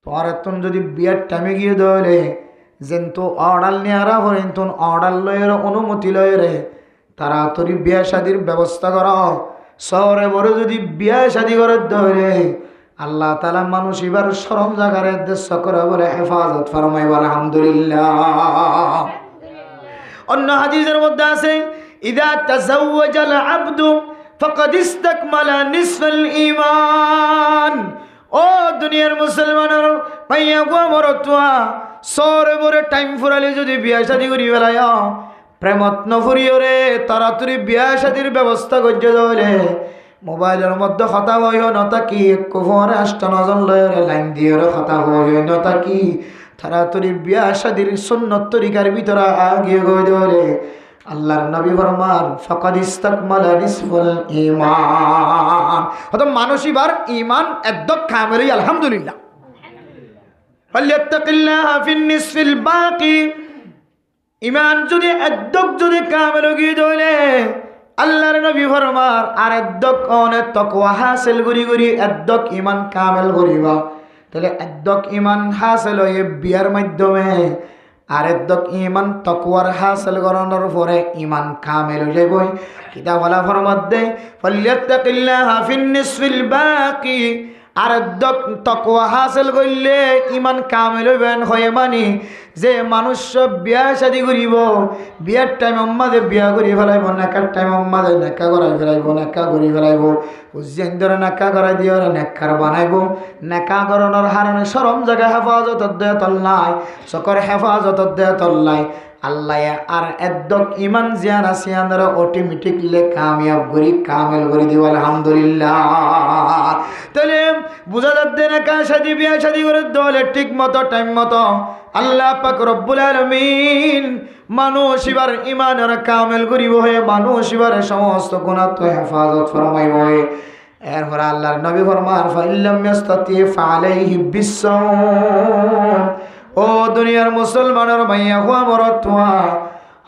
পরে তুন যদি বিয়ের টাইমে গিয়ে দলে যেন্তু অর্ডার নেওয়ারা হরেন তুন অর্ডার লয়ের অনুমতি লয়েরে তাড়াতাড়ি বিয়ে শাদির ব্যবস্থা কর। শহরে বড় যদি বিয়ে শাদি করে ধরে আল্লাহ তাআলা মানুষ এবার শরম জাগারে উদ্দেশ্য করে বলে হেফাজত ফরমাই বলে আলহামদুলিল্লাহ। অন্য হাদিসের মধ্যে আছে ইদা তাজাওয়াজাল আবদু ফাকাদ ইসতাকমালা নিসফাল ঈমান। ও দুনিয়ার মুসলমানের পাইয়া গো মরতুয়া সরে বরে টাইম ফুরালে যদি বিয়া শাদি করি বেলায় প্রেমত নফুরিও রে তাড়াতাড়ি বিয়া শাদির ব্যবস্থা করতে দলে মোবাইলের মধ্যে কথা হইও নতা কি কোফরে 8-9 জন লয়ের লাইন দিয়ে কথা হইও নতা কি তাড়াতাড়ি বিয়া শাদির সুন্নত তরিকার ভিতরে আগিয়ে গই দলে আল্লাহর নবী ফরমান ফাকাদ ইসতাকমালা নিসফুল ঈমান। অত মানুষ এবার ঈমান একদম কামেলই আলহামদুলিল্লাহ। ফালিয়াত্তাকিল্লাহ ফিন নিসফিল বাকি। ঈমান যদি একদম যদি কামেল গিয়ে দলে আল্লাহর নবী ফরমান আর একদম অনেক তাকওয়া হাসিল করি করি একদম ঈমান কামেল করিবা। তাহলে একদম ঈমান হাসিল হয়ে বিয়ার মাধ্যমে আর একদম ঈমান তাকওয়ার হাসিল করানোর পরে ঈমান কামেল হয়ে যাবে। কিতাব বলা ফরমাতে ফালিয়াত্তাকিল্লাহ ফিন নিসফিল বাকি। আর একদম তাকওয়া হাসিল করলে ঈমান কামেল হইবেন হয় মানে যে মানুষ বিয়া শাদি করিব বিয়ার টাইম আমাদের বিয়া করি ফেলাইব নেকার টাইম আমাদের নেকা করাই ফেলাইব নেকা করি ফেলাইব হুজেন ধরে নেকা করাই দিয়ে নেকার বানাইব। নেকা করানোর হারণে সরম জায়গায় হেফাজত দেয় তল্লাই সকর হেফাজত দেয় তল্লাই আল্লাহ আর একদম ঈমান জিয়ান আসিয়ান দ্বারা অটোমেটিকলি কামিয়াব করি কামেল করে দিব আলহামদুলিল্লাহ। তাহলে বুঝা যাচ্ছে নেকা শাদি বিয়া শাদি করে দলে ঠিক মতো টাইম মতো আল্লাহ পাক রব্বুল আলামিন মানুষ এবার ঈমানের কামেল করিব হয়ে মানুষ এবার সমস্ত গুনাহ তো হেফাজত ফরমাইব হয়ে। এরপর আল্লাহর নবী ফরমান ফাইল্লাম ইয়াস্তাতি ফালাইহি বিসসাওম। ও দুনিয়ার মুসলমানের মাইয়া হওয়া মরতুয়া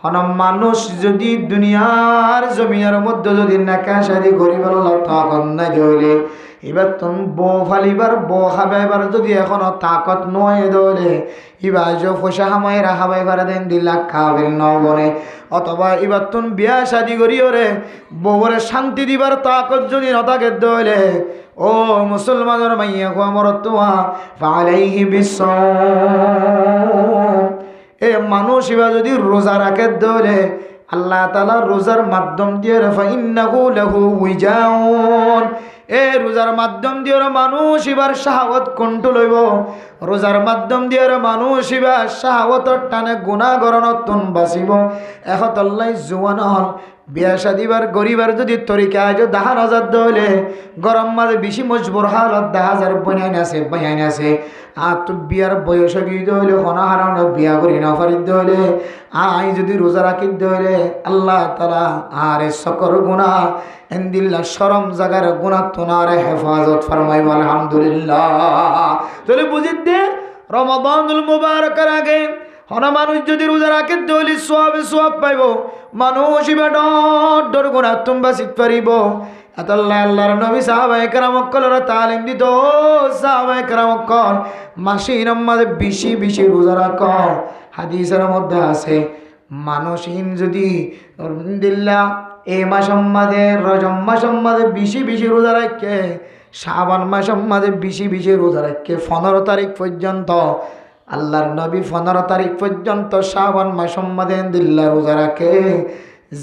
হন মানুষ যদি দুনিয়ার জমিনের মধ্যে যদি নেকা শাদি করিব আল্লাহ তখন নাই দিলে এবার তুম বউ ফালিবার বউ খাবাইবার যদি এখনো তাকত নয় দলে এবার যে পয়সা হামাই রাখাবাই পারে দেন 2 লাখ খাবেন নবনে অথবা এবার তুম বিয়া শাদি করিও রে বউরে শান্তি দিবার তাকত যদি নথাকে দলে ও মুসলমানের মাইয়া কোয়া মরতুয়া ফালাইহি বিসসাওম। এ মানুষ এবার যদি রোজা রাখে দলে আল্লাহ তাআলা রোজার মাধ্যম দিয়ে ফাইন্নাহু লাহু উইজাউন। এ রোজার মাধ্যম দিয়ে মানুষ এবার শাহাওয়াত কন্ট্রোল হইব। রোজার মাধ্যম দিয়ে মানুষ এবার শাহাওয়াতর টানে গুনাহ গরণতন বাঁচিব। এখতল্লাই জোয়ান হল বিয়া শাদিবার গরিবার যদি তরিকা আজ 10,000 দলে গরম মাঝে বেশি মজবুর হালত 10,000 বয়ান আছে আর তো বিয়ার বয়স গিয়ে হলে হনা হারানো বিয়া করি না ফারিদ হলে আই যদি রোজা রাখি হলে আল্লাহ তাআলা আরে সকর গুনাহ এন্দিল্লা শরম জাগার গুনাহ তোনারে হেফাজত ফরমাইব আলহামদুলিল্লাহ। তাহলে বুঝিত দে রমাদানুল মুবারকের আগে হনা মানুষ যদি রোজা রাখে দলি সওয়াব পাইব মানুষ ডর গুনাহ তুমি বাঁচিত পারিব। আল্লাহ আল্লাহর নবী সাহাবায়ে কেরামক কলরা তালিম দিত সাহাবায়ে কেরামক কল মাসির মাঝে বেশি বেশি রোজা রাখ। হাদিসের মধ্যে আছে মানুষহীন যদি দিল্লা এই মাসের মাঝে রজব মাসের মাঝে বেশি বেশি রোজা রাখে শাবান মাসের মাঝে বেশি বেশি রোজা রাখে 15 তারিখ পর্যন্ত আল্লাহর নবী 15 তারিখ পর্যন্ত শাবান মাসের মাঝে দিল্লা রোজা রাখে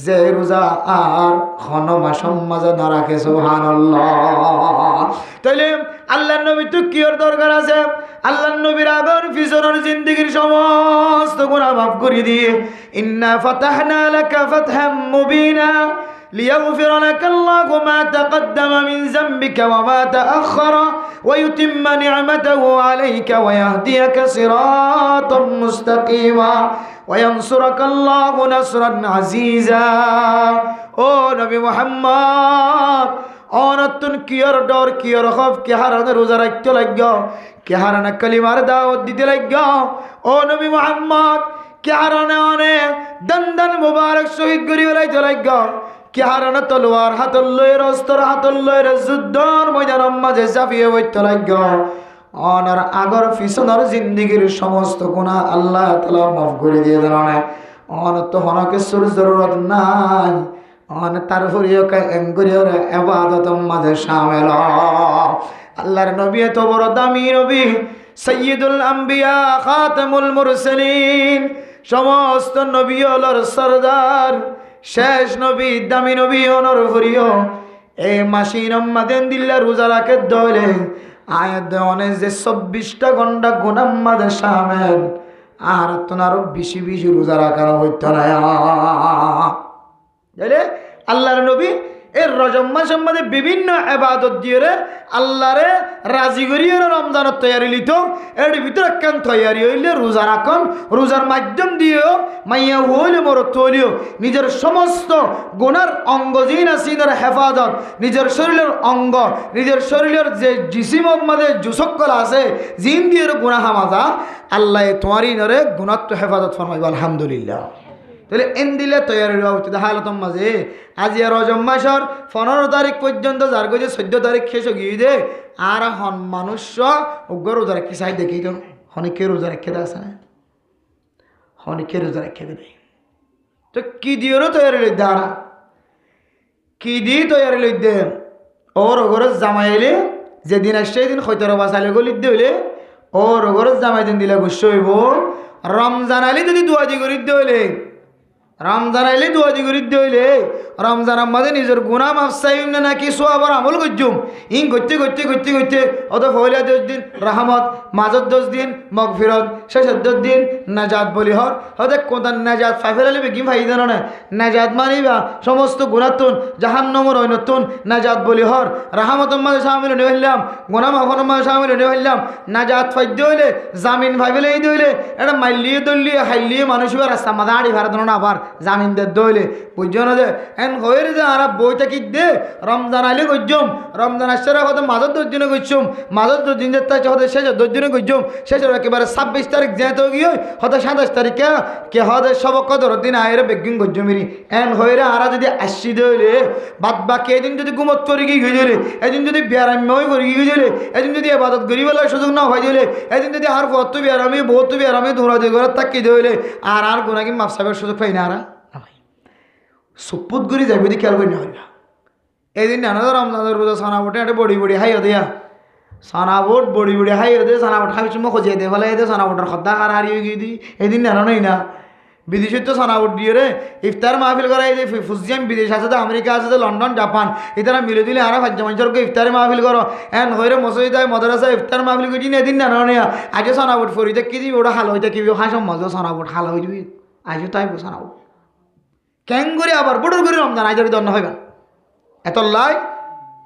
যে রোজা আর খন মাসের মাঝে না রাখে সুবহানাল্লাহ। তাইলে আল্লাহর নবী তো কিয়র দরকার আছে আল্লাহর নবীর আগর পিছনের জিন্দেগীর সমস্ত গুনাহ মাফ করে দিয়ে ইন্না ফাতাহনা লাকা ফাতহাম মুবিনা ليغفر لك الله ما تقدم من ذنبك وما تأخر ويتم نعمته عليك ويهديك صراطا مستقيما وينصرك الله نصرا عزيزا. ও নবী মুহাম্মদ অনতুন কিয়র ডর কিয়র খফ কে হারানে রোজা রাখতে লাগো কে হারানে কালিমার দাওয়াত দিতে লাগো। ও নবী মুহাম্মদ কে হারানে অনে দন্দন মুবারক শহীদ করি লাইতে লাগো কে হারানে তলোয়ার হাতল লয়ের অস্ত্র হাতল লয়ের যুদ্ধর ময়দানের মাঝে ঝাঁপিয়ে বইতে লাগো। ও অনার আগর পিছনের জিন্দিগির সমস্ত গুনাহ আল্লাহ তাআলা মাফ করে দিয়ে দেন অন তো হনকে সুর জরুরত নাই অন তারপরেও এঙ্গুরিয়র ইবাদত মাঝে শামিল আল্লাহর নবী তো বড় দামি নবী সাইয়্যিদুল আম্বিয়া খাতামুল মুরসালিন সমস্ত নবী হলোর সরদার শেষ নবী দামি নবী অনর ভরিও এই মাসির মাদেন দিল্লা রোজা রাখে দলে আয়াত অনে যে 24টা ঘন্টা গুনাহ মাঝে শামিল আর তোনারও বেশি বেশি রোজা রাখার হইতো না বুঝলে আল্লাহর নবী এর রজব মাসের মধ্যে বিভিন্ন ইবাদত দিয়ে আল্লাহরে রাজি করিয়ে রমজানের তৈরি লিত এর ভিতরে একখান তৈরি হইলে রোজা রাখন রোজার মাধ্যম দিয়েও মাইয়া হইলে মরত হইলেও নিজের সমস্ত গুনার অঙ্গ জিন আসিনের হেফাজত নিজের শরীরের অঙ্গ নিজের শরীরের যে জিসিমের মধ্যে জুসকল আছে জিন দিয়ে গুনাহ হামাজা আল্লাহ তোমারই নরে গুণাত্ম হেফাজত ফরমাইব আলহামদুলিল্লাহ তাহলে এন দিলে তৈরি হওয়া উচিত হালতম মাঝে আজি রজব মাসের 15 তারিখ পর্যন্ত যার কাছে 14 তারিখ শেষ গিয়ে দে আর হন মানুষ উগ্র রোজা রেখে চাই দেখি তো হনিকে রোজা রেখে আছে না হনিকে রোজা রেখে দেবে তো কি দিয়েও তৈরি লই দে আর কি দিয়ে তৈরি লই দে ওর ওগরে জামাইলে যেদিন আসছে সেদিন হয়তো বাসালে গলি দিলে ওর ওগরে জামাই দিন দিলে গুস্ব হইব রমজান আলি যদি দুয়াদি করি দিলে রমজান আইলে দুয়াদি করি দিলে রমজান আমাদের নিজের গুনাহ মাফ চাইম না নাকি সওয়াবের আমল করছুম ইন করতে করতে করতে করতে অত পয়লা 10 দিন রহমত মাজত 10 দিন মাগফিরাত শেষের 10 দিন নাজাত বলি হর হতে কোদান নাজাত ফাইফেলালে বেগি ফাইদা না নাজাত মানিবা সমস্ত গুনাহতুন জাহান্নামের অনতুন নাজাত বলি হর রহমতের মাঝে শামিল হয়ে হইলাম গুনাহ মাফের মাঝে শামিল হয়ে হইলাম নাজাত ফাইদ হইলে জামিন ফাইফেলে দইলে এটা মাইলিয়ে দলিয়ে হাইলিয়ে মানুষের রাস্তা মাদাড়ি ভারত না আবার জামিন দে দইলে বুঝছো না যে এন হইরে যে আর বইটা কি দে রমজান আইলে গজ্জম রমজান আসছে হতে মাজত 10 দিনে গজ্জম মাজত 10 দিন যেতে হতে শেষ 10 দিনে গজ্জম শেষের একেবারে 26 তারিখ যেতে গিয়ে হতে 27 তারিখে কে হতে সব কদর দিন আইরে বেগিন গজ্জমিরি এন হইরে আর যদি আসি দইলে বাদ বাকি এদিন যদি গুমত করে গিয়ে গইলে এদিন যদি বিয়ারামই করে গিয়ে গইলে এদিন যদি ইবাদত করিবেলা সুযোগ না হয় দিলে এদিন যদি আর কত বিয়ারামি বহুত বিয়ারামি ধরা দিয়ে ঘরে তাকি দইলে আর গুনাহ কি মাফ সাবের সুযোগ পাই না আর সুপুত করি যাবি দি খেয়াল করি না হইবা এদিন না রমজানের রোজা সানা বটে একটা বড়ি বড়ি হাইও দেয়া সানা বোট বড়ি বড়ি হাইও দে সানা বট হাবি চুমো খোঁজে দে ফলে এদের সানা বটার খদ্দা হার হারিয়ে গিয়ে দি এদিন না নই না বিদেশে তো সানা বট দিয়ে রে ইফতার মাহফিল করা এই যে ফুজিয়াম বিদেশ আছে তো আমেরিকা আছে তো লন্ডন জাপান এটারা মিলে দিলে আর ভাজ্য মানুষকে ইফতারে মাহফিল করো এন হইরে মসজিদায় মদ্রাসা ইফতার মাহফিল করি না এদিন না নয় আজও সানা বট ফরিতে কি দিবি ওটা হাল হইতে কি হাসম মজা সানা বট হাল হয়ে দিবি আজও তাই সানা বট কেন করে আবার বড় করে রমজান আজ দণ্ড হইবা এত লাই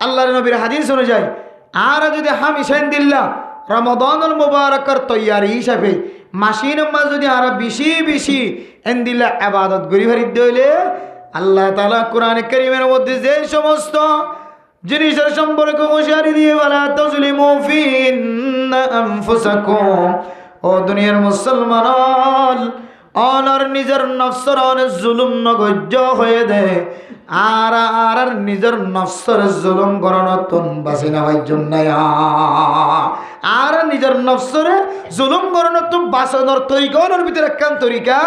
আল্লাহর নবীর হাদিস অনুযায়ী আর যদি হামিশেন দিল্লা রমাদানুল মুবারকের তৈয়ারি হিসাবে মাসির মাস যদি আর বেশি বেশি এন দিল্লা ইবাদত করি ভারিত হইলে আল্লাহ তাআলা কোরআনে কারীমের মধ্যে যে সমস্ত জিনিসের সম্পর্কে হুঁশিয়ারি দিয়ে ওয়ালা তাজলিমু ফিন্না আনফুসাকুম ও দুনিয়ার মুসলমান অনর নিজের নফসর অনেক জুলুম নগজ্য হয়ে দেয় আর আর নিজের নফসর জুলুম করানোর তুন বাসি নেওয়ার জন্য আর নিজের নফসরে জুলুম করানোর তুন বাঁচানোর তরিকার ভিতরে একখান তরিকা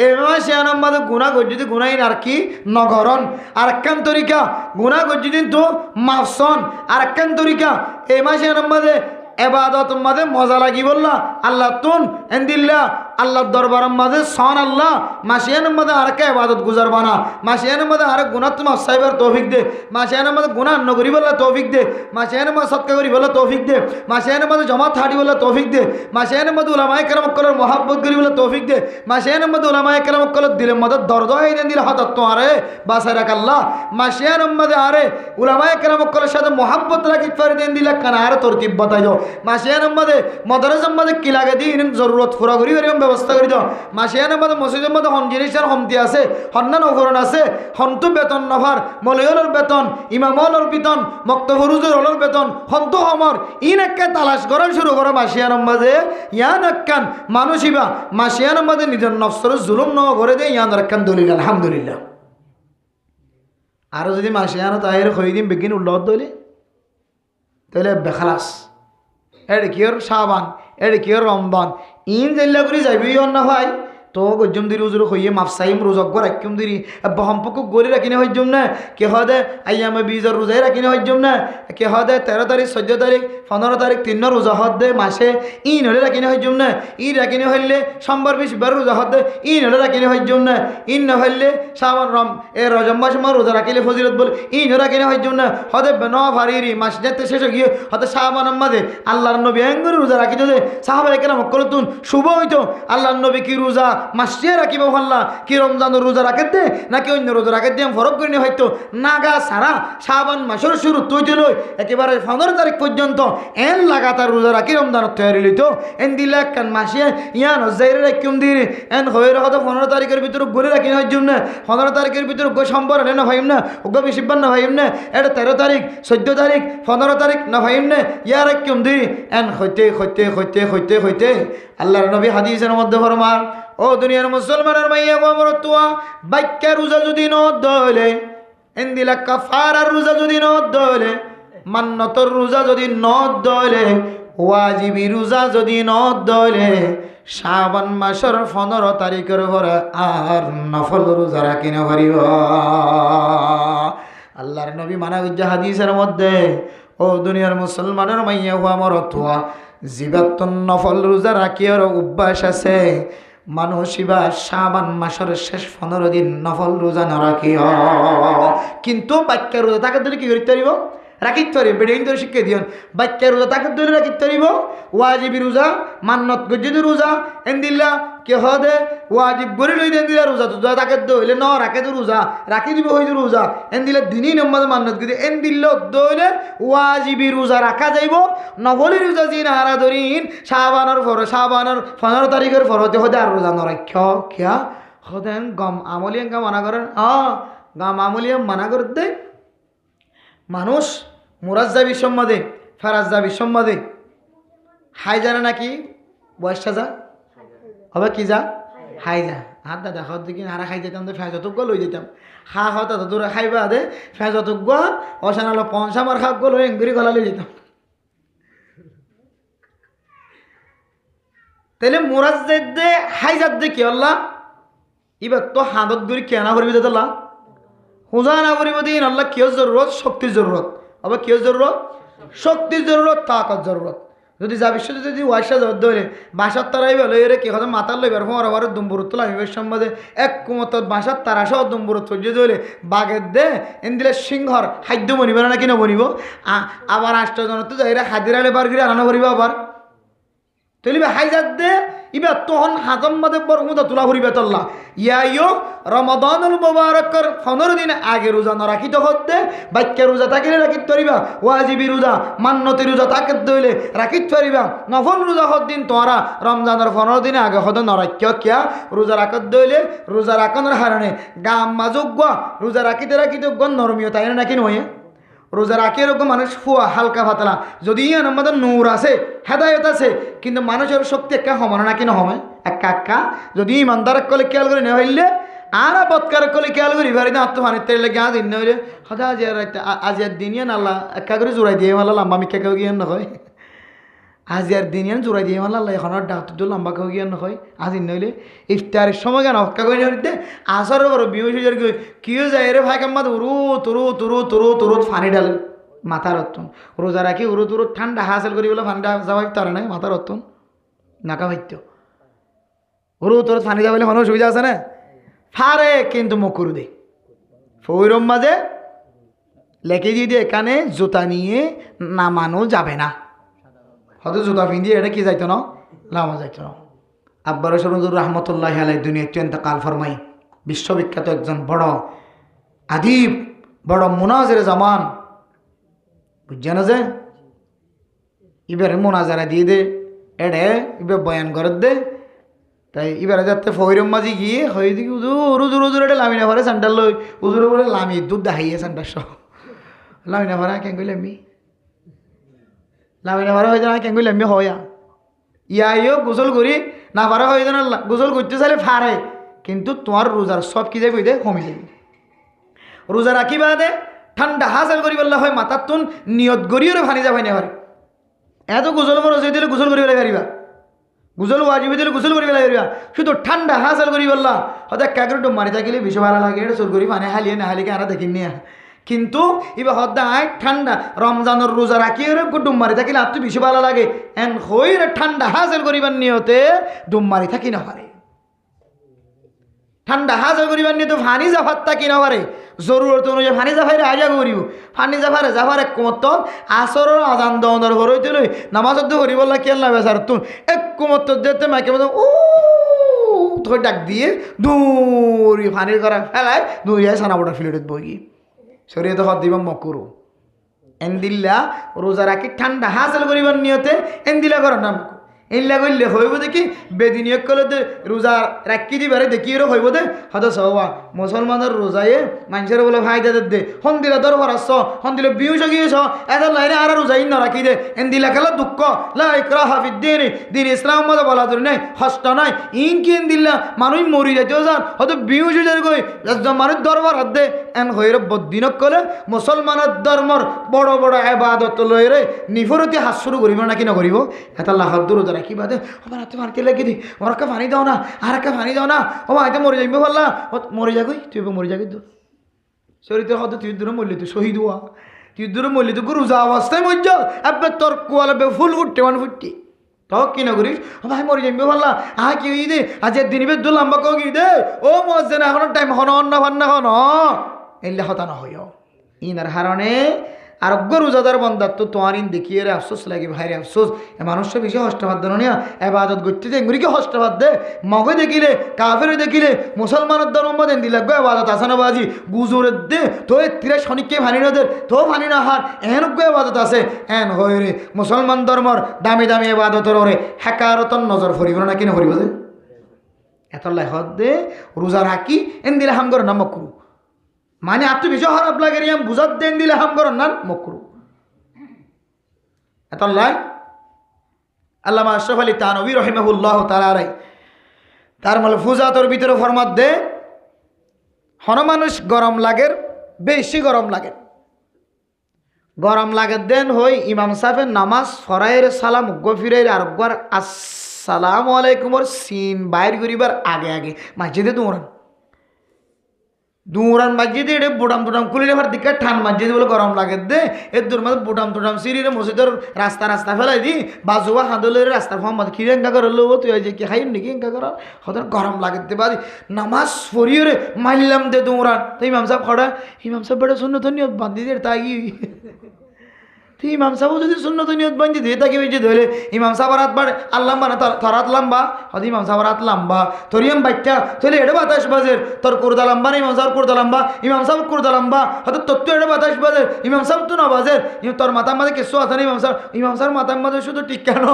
এবার সে আমাদের গুণা গজ্জিদি গুণাইন আর কি নগরণ আর একখান তরিকা গুণা গজ্জিদিন তো মাফসন আর একখান তরিকা এই মাসে আমাদের এবাদত মাঝে মজা লাগি বললা আল্লাহ তুন এন্দিল্লা আল্লাহর দরবার মাঝে সন আল্লাহ মাসিয়ানের মধ্যে আর কে ইবাদত গুজার বানা মাসিয়ানের মধ্যে আর গুনাহ তোমার সাইবার তৌফিক দে মাসিয়ানের মধ্যে গুনাহ নগরি বললা তৌফিক দে মাসিয়ানের মধ্যে সদকা করি বললা তৌফিক দে মাসিয়ানের মধ্যে জমাত হাঁটি বললা তৌফিক দে মাসিয়ানের মধ্যে উলামায়ে কেরাম কলর মহব্বত করি বললা তৌফিক দে মাসিয়ানের মধ্যে উলামায়ে কেরাম কলর দিলের মধ্যে দর্দ হয়ে দেন দিলে হঠাৎ তো আরে বাসায় রাখ আল্লাহ মাসিয়ানের মধ্যে আরে উলামায়ে কেরাম কলর সাথে মহব্বত রাখি পারি দেন দিলে কানা আর তরতিব বাতাই দাও মাসিয়ানের মধ্যে মাদ্রাসার মধ্যে কি লাগে দিন জরুরত পুরা করি ব্যবস্থা করে দাও মাসিয়ানের মধ্যে মসজিদের মধ্যে হন জিনিসের হমতি আছে হন্নান অফরণ আছে হন্তু বেতন নফার মলয়লের বেতন ইমামলের বেতন মক্তফরুজের হলের বেতন হন্তু হমর ইন একে তালাশ করা শুরু করো মাসিয়ানের মাঝে ইয়ান একখান মানুষিবা মাসিয়ানের মাঝে নিজের নফসর জুলুম ন করে দেয় ইয়ান একখান দলিল আলহামদুলিল্লাহ আরো যদি মাসিয়ানো তাহের হয়ে দিন বেগিন উল্লত দলে তাহলে বেখালাস এড়ে কিয়র শাবান এড়ে কিয়র রমদান ইন জেল্লা করে যাবি না ভাই তো গজ্জম দিরি উজুর হইয়ে মাফসাইম রোজক গর একদম দিরি বহমপক গলি রাখিনে হইজম না কে হদে আইয়ামে বীজর রোজাই রাখিনে হইজম না কে হদে 13 তারিখ 14 তারিখ 15 তারিখ 3 রোজা হদে মাসে ইন হলে রাখিনে হইজম না ই রাখিনে হইলে সোমবার 20 রোজা হদে ইন হলে রাখিনে হইজম না ইন না হইলে শাবান রম এ রজব মাস মা রোজা রাখিলে ফজিলত বল ইন রাখিনে হইজম না হদে ন ফারিরি মাস যেতে শেষ গিয়ে হদে শাবান মাঝে আল্লাহর নবী এঙ্গুর রোজা রাখিতো যে সাহাবায়ে কেরাম কলতুন শুভ হইতো আল্লাহর নবী কি রোজা মাসিয়ে রাখিব হল্লা কি রমজানের রোজা রাখে দে নাকি অন্য রোজা রাখে দিয়ে ফরক করে হয়তো নাগা সারা শাবান মাসের শুরু তৈরি লই একেবারে 15 তারিখ পর্যন্ত এন লাগাতার রোজা রাখি রমজানের তৈরি লইত এন দিলে কান মাসিয়ে ইয়ান জাইরে রাখিম দিরে এন হইরে হয়তো 15 তারিখের ভিতরে গলে রাখি হইজুম না 15 তারিখের ভিতরে গো সম্পর্ক না ভাইম না গো বেশিবার না ভাইম না এটা 13 তারিখ 14 তারিখ 15 তারিখ না ভাইম না ইয়া রাখিম দি এন হইতে আল্লাহর নবী হাদিসের মধ্যে ফরমান ও দুনিয়ার মুসলমানের মাইয়া গোমর তুয়া বাইক্কা রোজা যদি ন দলে এন্দিলা কাফারার রোজা যদি ন দলে মান্নতর রোজা যদি ন দলে ওয়াজিবি রোজা যদি ন দলে শাবান মাসের 15 তারিখের পরে আর নফল রোজা রাখি না পারিব আল্লাহর নবী মানা উজ্জা হাদিসের মধ্যে ও দুনিয়ার মুসলমানের মাইয়া গোমর তুয়া জিবাতুন নফল রোজা রাখিয়ার অভ্যাস আছে মানুষ এবার শাবান মাসের শেষ 15 দিন নফল রোজা না রাখিও কিন্তু বাক্যের রোজা তাকে ধরে কি করতে পারিব রাখিতে পারিব বেড়ে ধরে শিক্ষা দিও বাক্যের রোজা তাকে ধরে রাখিতে পারিব ওয়াজিবি রোজা মান্নত গজ্জিদ রোজা এন্দিল্লা কে হদে ওয়াজিব গরি লই দেন দিলা রোজা তো তাকে দইলে ন রাখে তো রোজা রাখি দিব হইতো রোজা এন্দিলা দিনই নম্বর মান্নত গদি এন্দিল্ল দইলে ওয়াজিবি রোজা রাখা যাইব নফলি রোজা জিন হারা ধরিন শাবানের 15 তারিখের ফরতে হদে আর রোজা ন রাখ কিয়া হদেন গম আমলিয়ান গম মানা করেন গম আমলিয়ান মানা করে দে মানুষ মুরাজ্জাবি সম্মাদে ফারাজ্জাবি সম্মাদে হাই জানে নাকি বয়সটা যা হবে কি যা হাই যা হাত দাদা হত দিকে হারা খাই যেতাম তো ফেঁস অতজ্ঞ লই যেতাম হা হতা তো দূরে খাইবা দে ফেঁস অতজ্ঞ অসানালো পঞ্চামার খাক গলো এঙ্গুরি গলা লই যেতাম তাহলে মুরাজ্জাদ দে হাই যাত দে কি আল্লাহ এবার তো হাতত গুরি কেনা করবি তো আল্লাহ হুজা না করিব দিন আল্লাহ কিয় জরুরত শক্তির জরুরত আবার কিয় জরুরত শক্তির জরুরত তাকত জরুরত যদি যা বিশ্ব যদি ওয়াইসা জর ধরে বাসার তারাই বেলো এরে কি কথা মাতার লইবার আবার দুম্বুরত লামিবের সম্বাদে এক কুমত বাসার তারা সহ দুম্বুরত সহ্য ধরে বাগের দে এন দিলে সিংহর খাদ্য বনিব না কিনা বনিব আবার 8 জন তো যাই হাজিরালে বার গিয়ে আনা করিব আবার তলিবে হাইজাত দে ইবা তখন হাজম মাদে বরমুদা তুলা করিবে তল্লা ইয়াইও রমাদানুল মুবারকর 15 দিন আগে রোজা না রাখিত হতে বাক্য রোজা থাকিলে রাখিত পারিবা ওয়াজিবি রোজা মান্নতি রোজা তাকে দইলে রাখিত পারিবা নফল রোজা হদ দিন তোরা রমজানের 15 দিন আগে হদ না রাখিও কিয়া রোজা রাখত দইলে রোজা রাখনের হারণে গাম মাজুগ রোজা রাখিতে গণ নরমিয় তাই নাকি নয় রোজা রাখি এরকম মানুষ ফুয়া হালকা পাতলা যদি আমাদের নূর আছে হেদায়ত আছে কিন্তু মানুষের শক্তি একা সমান নাকি নহমে একা যদি ইমানদার কলে খেয়াল করে নেওয়া হইলে আর বৎকার কলে খেয়াল করি ভারি না আত্মহানির তেলে গা দিন হইলে হদা আজিয়ার দিন আল্লাহ একা করে জোড়াই দিয়ে মাল্লা লম্বা মিক্ষা কেউ গিয়ে নয় আজিয়ার দিন জোড়াই দিয়ে মাল্লা আল্লাহ এখন ডাক্তার লম্বা কেউ গিয়ে নয় আজি নইলে ইফতারের সময় কেন হক্কা করে নিতে আসর বড় বিহুজার কিও যায় রে ভাই কাম্মা তুরু ফানি ঢালে মাথার অত্তন রোজা রাখি তুরু ঠান্ডা হাসিল করি বলে ফান্ডা যাওয়াই তার নাই মাথার অত্তন নাকা ভাইত্য তুরু ফানি যাবে মানুষ সুবিধা আছে না ফারে কিন্তু মকুরু দে ফৈরম মাঝে লেখে দিয়ে দিয়ে এখানে জুতা নিয়ে নামানো যাবে না হয়তো জুতা পিঁধিয়ে এটা কি যাইতো না লামা যাইতো না আব্বার সরুজুর রহমতুল্লাহ আলাই দুনিয়া ইন্তেকাল ফরমাই বিশ্ববিখ্যাত একজন বড় আদিব বড় মুনাজের জামান বুঝছে না যে এবারে মুনাজারা দিয়ে দে এডে এবার বয়ান করে দে তাই এবারে যাতে ফৈরম মাঝি গিয়ে হয়ে দিকে উজুর এটা লামিনা ভরে স্যান্ডাল লই উজুরে বলে লামি দুধ দেখাইয়ে স্যান্ডাল সহ লামিনা ভরা কেন কইলে আমি লামিনা ভরা হয়ে যান কেন কইলে আমি হয়া ইয়াইও গোসল করি না পারা হয়ে যান গোসল করতে চাইলে ফারে কিন্তু তোমার রোজার সব কি যাবে দে কমে যাবে রোজা রাখিবা দে ঠান্ডা হাজার করি বললে হয় মাথার তুন নিয়ত গড়িয়ে ভানি যাবে না এত গোসল ফরজ হয়ে দিলে গোসল করি পেলাই পারিবা গোসল ওয়াজিব দিলে গোসল করি পেলাই পারিবা শুধু ঠান্ডা হাসল করি বললা হয়তো কাকের ডুব মারি থাকিলে বেশি ভালো লাগে এটা চোর করি মানে হালিয়ে না হালিকে আরা দেখিনি কিন্তু এবার হদায় ঠান্ডা রমজানের রোজা রাখি ডুম মারি থাকিলে আর তো বেশি ভালো লাগে এন হইরে ঠান্ডা হাসল করিবার নিয়তে ডুম মারি থাকি না পারে ঠান্ডা হাসল করিবার নিয়তে ফানি জাফার থাকি না পারে জরুরত অনুযায়ী ফানি জাফাইরে আজা করিব ফানি জাফারে কুমত আসরের আজান দর হরইতে লই নামাজ করি বললা কেন না বেসার তুন এক কুমত যেতে মাইকে মতো ও তোকে ডাক দিয়ে দূরি ফানির করা ফেলায় দূরিয়া সানা বড় ফিলেট বই শরীয়তে হদ দিবা মকুরু এন্দিল্লা রোজা রাখি ঠান্ডা হাসল করিবার নিয়তে এন্দিলা করার নাম এল্লা করলে হইব দেখি বেদিনিয়ক কলে রোজা রাখি দিবারে দেখি এরও হইব দে হয়তো সবা মুসলমানের রোজায়ে মানুষের বলে ফায়দা দে হন্দিলা দর হরাচ্ছ হন্দিলে বিউস গিয়েছ এত লাইনে আর রোজাই ন রাখি দে এন্দিলা খেলা দুঃখ লাইকরা হাফিদ দিন ইসলাম মতো বলা ধরে নাই হস্ত নাই ইন কি এন্দিল্লা মানুষ মরি যাইতেও যান হয়তো বিউস যাই কই মানুষ দরবার হাত দে এন হইরে বদিনক কলে মুসলমানের ধর্মর বড় বড় এবাদত লইরে নিফরতি হাত শুরু করিব নাকি নকরিব এটা লাহাদ্দুর রোজা রাখি বাদে আমার হাতে পানিতে লাগি দি আমার একটা পানি দাও না আর একটা পানি দাও না ও আইতে মরে যাইবে বললা মরে যাগই তুই মরে যাগি তো শরীরে হয়তো তুই দূরে মরলি তুই শহীদ হওয়া তুই দূরে মরলি তো রোজা অবস্থায় মজ্জ এবার তোর কুয়ালে ফুল ফুটতে মানে ফুটটি তখন কি না করিস ও ভাই মরে যাইবে বললা আহ কি দে আজ দিন বেদ লম্বা কি দে ও মজে না এখন টাইম হন অন্য ভান্না হন এলে হতা না হইও ইনার হারণে আরোগ্য রোজাদার বন্ধার তো তোমার ইন দেখিয়ে রে আফসোস লাগে ভাইরে আফসোস এ মানুষটা বেশি হস্তবাদ দেন না এবাদত করতে যে এগুলিকে হস্তবাদ দে মগে দেখিলে কাফের দেখিলে মুসলমানের ধর্ম দেন দি লাগবে এবাদত আসানাবাজি গুজুরের দে তো তিরে শনিককে ভানি না দে তো ভানি না হার এনজ্ঞ এবাদত আছে এন হয়ে রে মুসলমান ধর্মর দামি দামি এবাদতর ওরে হেকারতন নজর ফরিব না কিনা ফরিব যে এত লেখত দে রোজা রাখি এন দিলে হামগর নাম করু মানে আপনি বেশি খারাপ লাগে রিয়াম বুঝাত দেন দিলে হাম করেন না মকরু এত আল্লামা আশরাফ আলী থানভী রাহিমাহুল্লাহ তাআলা তার মালফুজাতের ভিতরে ফরমাত দে হন মানুষ গরম লাগের বেশি গরম লাগে দেন হই ইমাম সাহেবের নামাজ ফরাইয়ের সালাম গফিরের আর একবার আসসালামু আলাইকুমর সিন বাইর করিবার আগে মসজিদে দৌড়ান মসজিদে এটা বুটাম টুটাম খুলে এবার দিকে ঠান মসজিদে বলে গরম লাগে দে এর দূর মধ্যে বুটাম টুটাম সিঁড়িরে মসজিদের রাস্তা ফেলাই দি বাজুয়া হাঁদলের রাস্তা ফর্মাদ খিরে এঙ্কা করে লো তুই যে কি খাই নাকি এঙ্কা কর হয়তো গরম লাগে দে বাদি নামাজ পড়িয়ে রে মারলাম দে দৌড়ান তো ইমাম সাহেব খড়া ইমাম সাহেব বেড়ে শূন্য তো নিয়ত বান্ধি দে তাই তুই ইমাম সাহেব যদি শূন্য তো নিয়ত বান্ধি দে তাকে বেঁচে ধরে ইমাম সাহেবের হাত বাড়ে আল্লাম না তোর হাত লাম্বা হয়তো ইমাম সাহেবের হাত লাম্বা তোর ইমাম বাচ্চা তোলে এড়ে বাতাস বাজের তোর কুর্দা লাম্বা না ইমাম সাহেব কুর্দা লাম্বা ইমাম সাহেব কুর্দা লাম্বা হয়তো তোর তো এড়ে বাতাস বাজের ইমাম সাহেব তো না বাজের তোর মাথার মাঝে কিছু আছে না ইমাম সাহেব মাথার মাঝে শুধু ঠিক কেন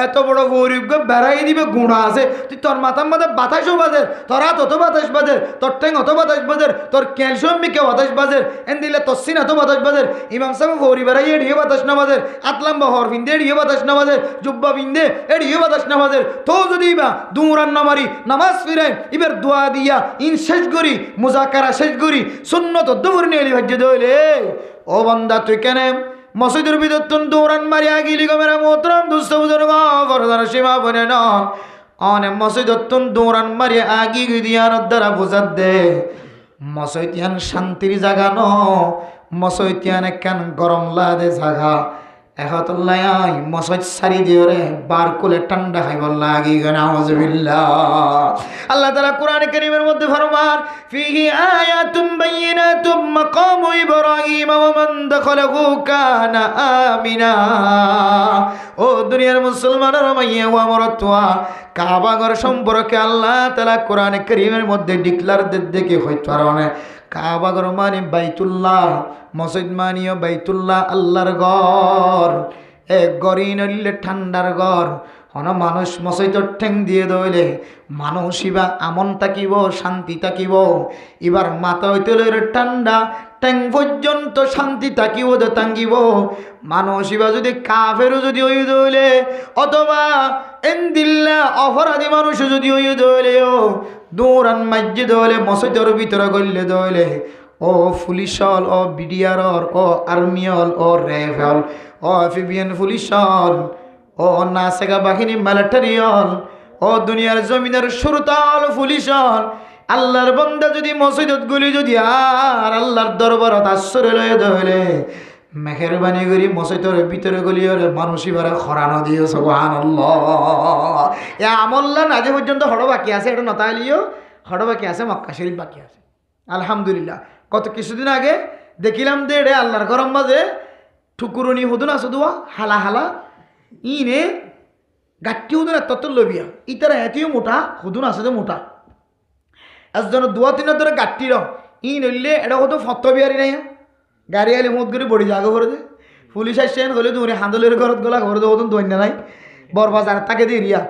এত বড় গরিব বেড়াই দিবে গুণা আছে তুই তোর মাথার মাঝে বাতাসও বাজের তোর হাত অত বাতাস বাজের তোর ঠ্যাং অত বাতাস বাজের তোর ক্যালসিয়াম মিকে বাতাস বাজের এন দিলে তোর সিন এত বাতাস বাজের ইমাম সাহেব গরি বেড়াই এড়িয়ে বাতাস না বাজের আতলাম্বা হর বিন্দে এড়িয়ে বাতাস না বাজের জুব্বা বিন্দে এড়িয়ে বাতাস না বাজের তো যদি বা দুমরান নামারি নামাজ ফিরে এবার দোয়া দিয়া ইন শেষ করি মুজাকারা শেষ করি সুন্নত দুপুর নিয়ে ভাজ্য দইলে ও বান্দা তুই কেন মসজিদের ভিতর তুন দৌড়ান মারি আগিলি গো মেরা মোহতরম দুস্থ বুজুর্গ ফরদার সীমা বনে না অনে মসজিদের তুন দৌড়ান মারি আগি গিদিয়ার দ্বারা বুঝাত দে মসজিদিয়ান শান্তির জায়গা ন মসজিদিয়ান একখান গরম লাদে জায়গা এহতুল্লাহ মসজিদ সারি দিয়ে রে বার কোলে ঠান্ডা খাইবার লাগি নাউযুবিল্লাহ আল্লাহ তাআলা কোরআন কারীমের মধ্যে ফরমান ফিহি আয়াতুম বাইয়িনাতুম মাকামু ইব্রাহিম ওয়া মান দাখালাহু কানা আমিনা ও দুনিয়ার মুসলমানের মাইয়া ওয়া মরতুয়া কাবা ঘর সম্পর্কে আল্লাহ তাআলা কোরআন কারীমের মধ্যে ডিক্লার দেখে হইতো আরনে কাবা ঘর মানে বাইতুল্লাহ মসজিদ মানিও বাইতুল্লাহ আল্লাহর ঘর এক গরি নইলে ঠান্ডার ঘর হন মানুষ মসজিদর ঠেং দিয়ে দইলে মানুষ ইবা আমন থাকিব শান্তি থাকিব এবার মাথা হইতে লইলে ঠান্ডা ঠেং পর্যন্ত শান্তি থাকিব তাঙ্গিব মানুষ ইবা যদি কাফেরও যদি হই দইলে অথবা এন্দিল্লা অপরাধী মানুষ যদি হই দইলেও দৌড়ান মাজ্জে দইলে মসজিদের ভিতরে গইলে দইলে ও পুলিশ হল ও বিডিআর ও আর্মি হল ও র্যাব হল ও এফবিএন পুলিশ হল ও নাসেগা বাহিনী মিলিটারি হল, ও দুনিয়ার জমিনের সুরতাল পুলিশ হল, আল্লাহর বান্দা যদি মসজিদত গুলি যদি আর আল্লাহর দরবারত আশ্রয় লয়ে ধরে মেহেরবানি করি মসজিদের ভিতরে গলিয়র মানুষই বারে খরানো দিও সুবহানাল্লাহ। এ আমল্লা আজ পর্যন্ত হড় বাকি আছে, এটা নতালিও হড় বাকি আছে, মক্কা শরীফ বাকি আছে। আলহামদুলিল্লাহ। কত কিছুদিন আগে দেখিলাম যে এটা আল্লাহর গরম মাঝে ঠুকুরনি হদুন আছে দোয়া হালা হালা ইনে গাঠি হদুন তত লবিয়া ইতারা এতেও মোটা হদুন আছে যে মোটা একজন দোয়া তিনের ধরে গাঠি র ই নইলে এটা হতো ফত বিহারি নাই গাড়ি আলি মত করে বড়ি জাগো করে দে পুলিশ আসছেন হলে তুমি হান্দলের ঘরত গলা ঘরে দে হতুন দৈন্য নাই বরবাজার তাকে দিয়ে রিয়া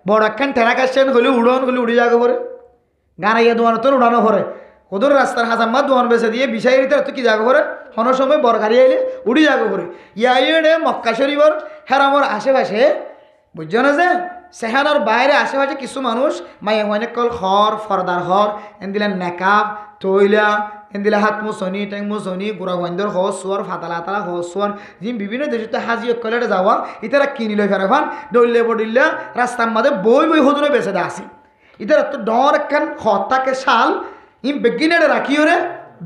বড় একখান ঠেরাক আসছেন হলে উড়ন হলে উড়ি জাগো করে গানাইয়া দোয়ানো তোর উড়ানো করে ওদের রাস্তার হাজাম্মা দোয়ান বেছে দিয়ে বিষয় তো কি জাগো করে কোনো সময় বর গাড়ি আইলে উড়ি জাগো করে ইয়াইডে মক্কা শরীফর হেরামর আশেপাশে বুঝছো না যে সেহানোর বাইরে আশেপাশে কিছু মানুষ মাইয়া অনেক কল হর ফরদার হর এনদিলা নেকাব তৈলা এনদিলা হাত মুসনি ট্যাং মুসনি গুড়া গন্ধর হস সোয়ার ফাতালা তালা হস সোয়ার যিম বিভিন্ন দেশে হাজি কলেটে যাওয়া ইতারা কিনি লই ফেরে ফান দৌড়লে বডিল্লা রাস্তার মাঝে বই বই হদুনে বেছে দে আসি ইতারা তো ডর একখান হতাকে শাল ইম বেগিনেটে রাখিও রে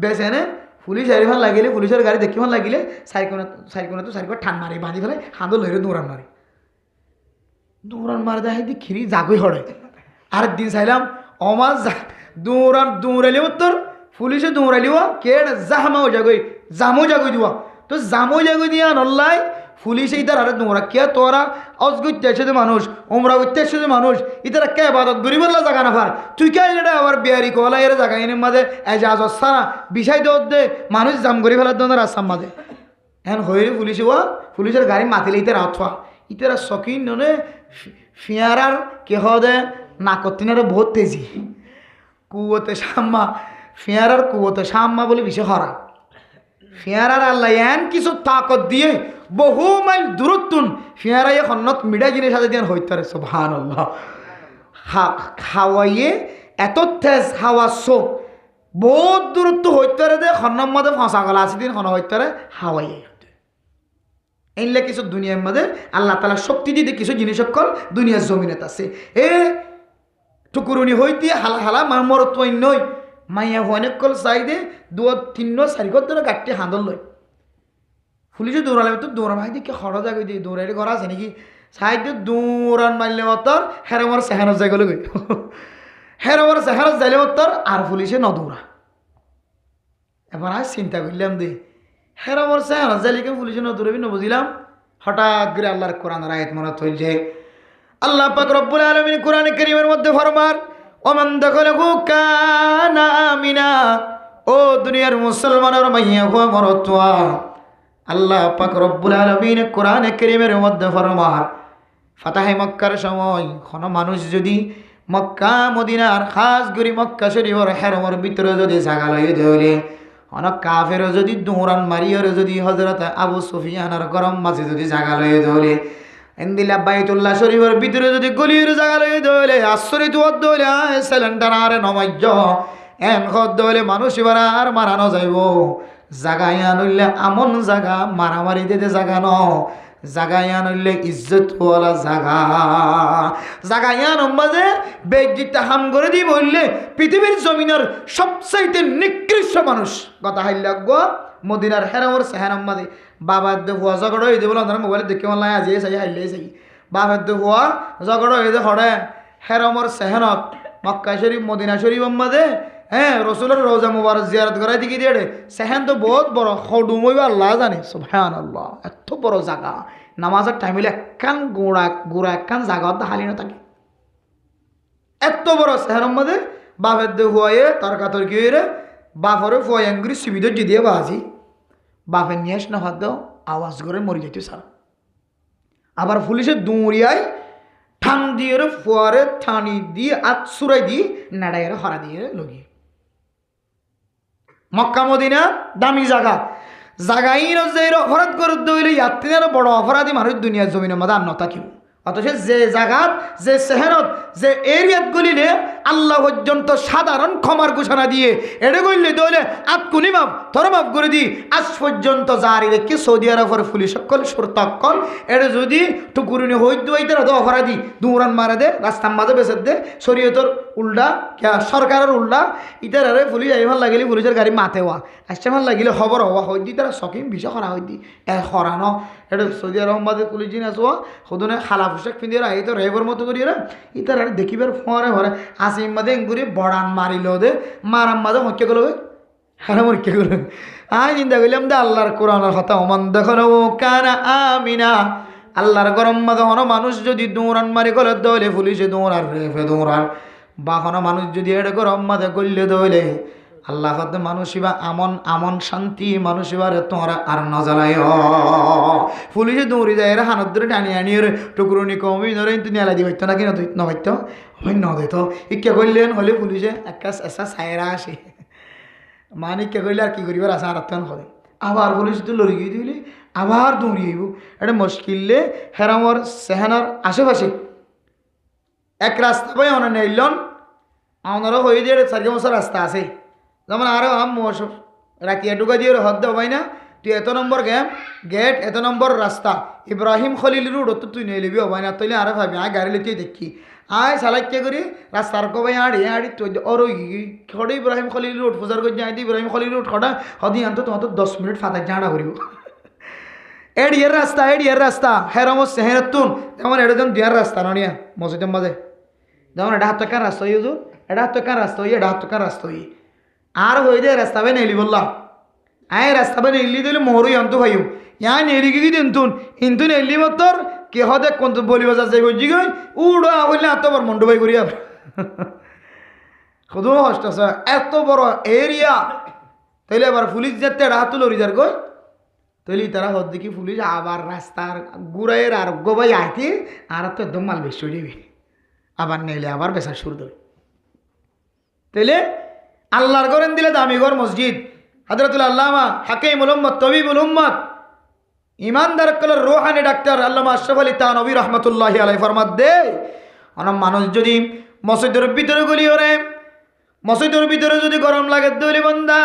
বেছে এনে পুলিশ আরিফান লাগিলে পুলিশের গাড়ি দেখিমান লাগিলে সাইকোনে তো সাইকো ঠান মারি বাঁধি ফেলে হাঁদল লইরে দৌড়ান মারি দৌড়ান মারে দেয় দি খিরি জাগই হড়ে আরেক দিন চাইলাম অমাজ দৌড়াইলি তোর পুলিশে দৌড়াইলিও কে জাহামাও জামো জাগই দিবা তো জামো জাগই দিয়া নল্লাই পুলিশে ইতার আরে দৌড়া কে তোরা অজগইতে আসে যে মানুষ ওমরা উঠতে আসে যে মানুষ ইতারা কে বাদত গরিবল্লা জাগা না ফার তুই কে এটা আবার বিহারি কলা এর জাগা এনে মাঝে এজাজ সারা বিষয় দে মানুষ জাম করি ফেলার দোনো রাস্তার মাঝে এখন হয়ে পুলিশে ওয়া পুলিশের গাড়ি মাতিলে ইতারা আতফা ইতারা শকিন ননে ফিয়ারার কেহ দে না করতিনারে বহুত তেজি কুয়োতে সাম্মা ফিয়ারার কুয়োতে সাম্মা বলে বিষয় হরা ফিয়ারার আল্লাহ এন কিছু তাকত দিয়ে বহু মাইল দূরত্বন ফিয়ারাইয়ে খন্নত মিডা জিনিস সাথে দিয়ে হইতারে সুবহানাল্লাহ খাওয়াইয়ে এত তেজ হাওয়া চোখ বহুত দূরত্ব হইতারে দে খন্নর মধ্যে ফাঁসা গলা আছে দিন খন হইতারে হাওয়াইয়ে এইলে কিছু দুনিয়ার মধ্যে আল্লাহ তালা শক্তি দিতে কিছু জিনিস সকল দুনিয়ার জমিনত আছে এ টুকুরুনি হইতে হালা হালা মরত নই মাইয়া অনেক কল চাই দে দু তিন চারিগত ধরে গাঠটি হাঁদল লয় পুলিশে দৌড়ালে তো দৌড়া ভাই দেখি খড় জাগই দিয়ে দৌড়াইলে ঘর আছে নাকি সাইড দৌড়ান মারলে অতর হেরামর সেহানত যাই গেল গই হেরামর সেহানত যাইলে অতর আর পুলিশে নদৌড়া এবার আর চিন্তা করলাম দে হেরামর সেহানত যাইলে পুলিশে নদৌড়াবি নবুঝিলাম হঠাৎ করে আল্লাহর কোরআনের আয়াত মনে হইছে আল্লাহ পাক রব্বুল আলামিন কোরআনে কারীমের মধ্যে ফরমান ওমান দাখালাহু কানা আমিনা ও দুনিয়ার মুসলমানের মাইয়া হো মরতওয়া আল্লাহ পাক রব্বুল আলামিন কোরআনে কারীমের মধ্যে ফরমান ফাতাহে মক্কার সময় কোন মানুষ যদি মক্কা মদিনার খাস করে মক্কা শরীফের হেরমর ভিতরে যদি জায়গা লইয়ে দেলে অনেক কাফের যদি দৌড়ান মারিয়র যদি হযরত আবু সুফিয়ানের গরম মাঝে যদি জায়গা লইয়ে দেলে এন্দিলা বাইতুল্লাহ শরীফের ভিতরে যদি গলির জায়গা লইয়ে দেলে আশ্চর্য দলে সিলিন্ডার আর নমাজ্য এন দলে মানুষ এবার আর মারানো যাইব জাগায় আনলে আমন জাগা মারামারি দিতে জাগা ন জাগায় আনলে ইজ্জতওয়ালা জাগা জাগায় আনম মাঝে বেগিটা হাম করে দি বললে পৃথিবীর জমিনের সবচাইতে নিকৃষ্ট মানুষ কথা হাইলাগ মদিনার হেরামর সেহানম মাঝে বাবার দে হওয়া ঝগড়া হয়ে দেবো আপনারা মোবাইলে দেখে মাল্লাই আজিয়ে চাই হাইলে চাই বাবার দে হওয়া ঝগড়া হয়ে দে হরে হেরামর সেহানত মক্কা শরীফ মদিনা শরীফ মাঝে হ্যাঁ রসুলের রোজা মুবারক জিয়ারত করাই দিকে দিয়ে সেখান তো বহুত বড় হডুমইবা আল্লাহ জানে সুবহানাল্লাহ এত বড় জায়গা নামাজের টাইম হইলে একখান গোড়া একখান জায়গা হালি না থাকে এত বড় সেহারের মধ্যে বাপের দে হুয়াইয়ে তর্কাতর্কি হয়ে বাপরে ফুয়াঙ্গুরি সুবিধা দিয়ে বাজি বাপের নিয়ে না হাত দাও আওয়াজ করে মরি যেত সারা আবার পুলিশে দৌড়িয়ায় ঠান দিয়ে ফুয়ারে ঠানি দিয়ে আতসুরাই দিয়ে নাড়াইয়ের হরা দিয়ে লগিয়ে মক্কা মদিনা দামি জায়গা জায়গায় যে অপরাধ করে দইলে ইয়াত্রীর বড় অপরাধী মানুষ দুনিয়ার জমিনের মধ্যে আর নথাকিব অথচ যে জায়গাত যে শহরত যে এরিয়াত গলিলে আল্লাহ পর্যন্ত সাধারণ ক্ষমার ঘোষণা দিয়ে এটা করলে দলে আতকুনি মাপ তোর মাপ করে দি আজ পর্যন্ত জারি রেখে সৌদি আরবের পুলিশ সকল সুরতাক্কল এটা যদি টুকুরুনি হইতে হইতে অপরাধী দৌড়ান মারা দে রাস্তার মাঝে বেসে দে শরীয়তর উল্টা সরকারের উল্টা ইতারে পুলিশ আইমান লাগিলে পুলিশের গাড়ি মাতে হওয়া আসছে মান লাগিলে খবর হওয়া হই দি তারা সকিম বিষয় করা হই দি হরানো এটা সৌদি আরব মাঝে পুলিশ জিন আসোয়া সদনে খালা পোশাক পিঁধিয়ে আই তো রেবর মতো করিয়ে ইতার আর দেখিবার ফরে ভরে আসিম মাঝে এঙ্গুরি বড়ান মারিল দে মারাম মাঝে হচ্ছে গেল হ্যাঁ মরকে গেল আই চিন্তা করলাম দে আল্লাহর কোরআনের কথা ওমান দেখো কানা আমিনা আল্লাহর গরম মাঝে হনো মানুষ যদি দৌড়ান মারি গলে দৌলে পুলিশে দৌড়ার রেফে দৌড়ার বা কোনো মানুষ যদি এটা গরম মাঝে করলে দৌলে আল্লাহ হতে মানুষিবা আমন আমন শান্তি মানুষিবারে তোমরা আর নজালাই পুলিশে দৌড়ি যায় এরা হানত ধরে টানি আনি টুকরুনি কমি ধরে তুই নেলা দি হইতো না কিনা তুই নবাইত হয় নদে তো ইচ্ছা করলেন হলে পুলিশে একটা এসা সায়রা আসে মানে ইচ্ছা করলে আর কি করিবার আসা আর হবে আবার পুলিশ তো লড়ি গিয়ে দিলি আবার দৌড়ি আইব এটা মুশকিলে হেরামর সেহানার আশেপাশে এক রাস্তা পাই অনেক নেইলন আমারও হয়ে দিয়ে সার্কে মশার রাস্তা আছে যেমন আরও আম মশব রাতিয়া ঢুকা দিয়ে হদ দেওয়া পাই না তুই এত নম্বর গেট এত নম্বর রাস্তা ইব্রাহিম খলিল রোড তো তুই নিয়ে লিবি হবাই না তৈলে আরো ভাবি আয় গাড়ি লিখে দেখি আয় সালাইকে করি রাস্তার কবাই আড়ি আড়ি তুই ওর খড়ে ইব্রাহিম খলিল রোড ফুজার করে যাই ইব্রাহিম খলিল রোড খড়া হদি আনতো তোমার তো 10 মিনিট ফাঁকা জাঁড়া করিব এডিয়ার রাস্তা হেরম সেহেরতুন যেমন এটা যেমন দিয়ার রাস্তা ননিয়া মসজিদের মাঝে যেমন এটা হাত কার রাস্তা হইজু এটা হাত কার রাস্তা হই এটা হাত কার রাস্তা হই আর হয়ে যায় রাস্তা বে নেলি বললাম আয় রাস্তা বে নেলি দিলে মোহরই অন্ত ভাইও ইয়া নেলি কি দিনতুন কিন্তু নেলি মতর কে হদে কোন বলি বাজার যাই বুঝি গই উড়া বললে এত বড় মন্ডু ভাই করি আর শুধু কষ্ট আছে এত বড় এরিয়া তাইলে আবার পুলিশ যেতে রাত লরি যার গই তাইলে তারা হদ দেখি পুলিশ আবার রাস্তার গুড়াইয়ের আর গোবাই আইতে আর তো একদম মাল বেশি দিবি আবার নেইলে আবার বেচা শুরু দেবে তাইলে আল্লাহর করেন দিলে দামি ঘর মসজিদ হযরতুল আল্লামা হাকিমুল উম্মত তবিবুল উম্মত ইমানদার কলর রোহানি ডাক্তার আল্লামা আশরাফ আলী তানভী রাহমাতুল্লাহি আলাইহি ফরমাত দে অন মানুষ যদি মসজিদের ভিতরে গলি ওরে মসজিদের ভিতরে যদি গরম লাগে দলি বান্দা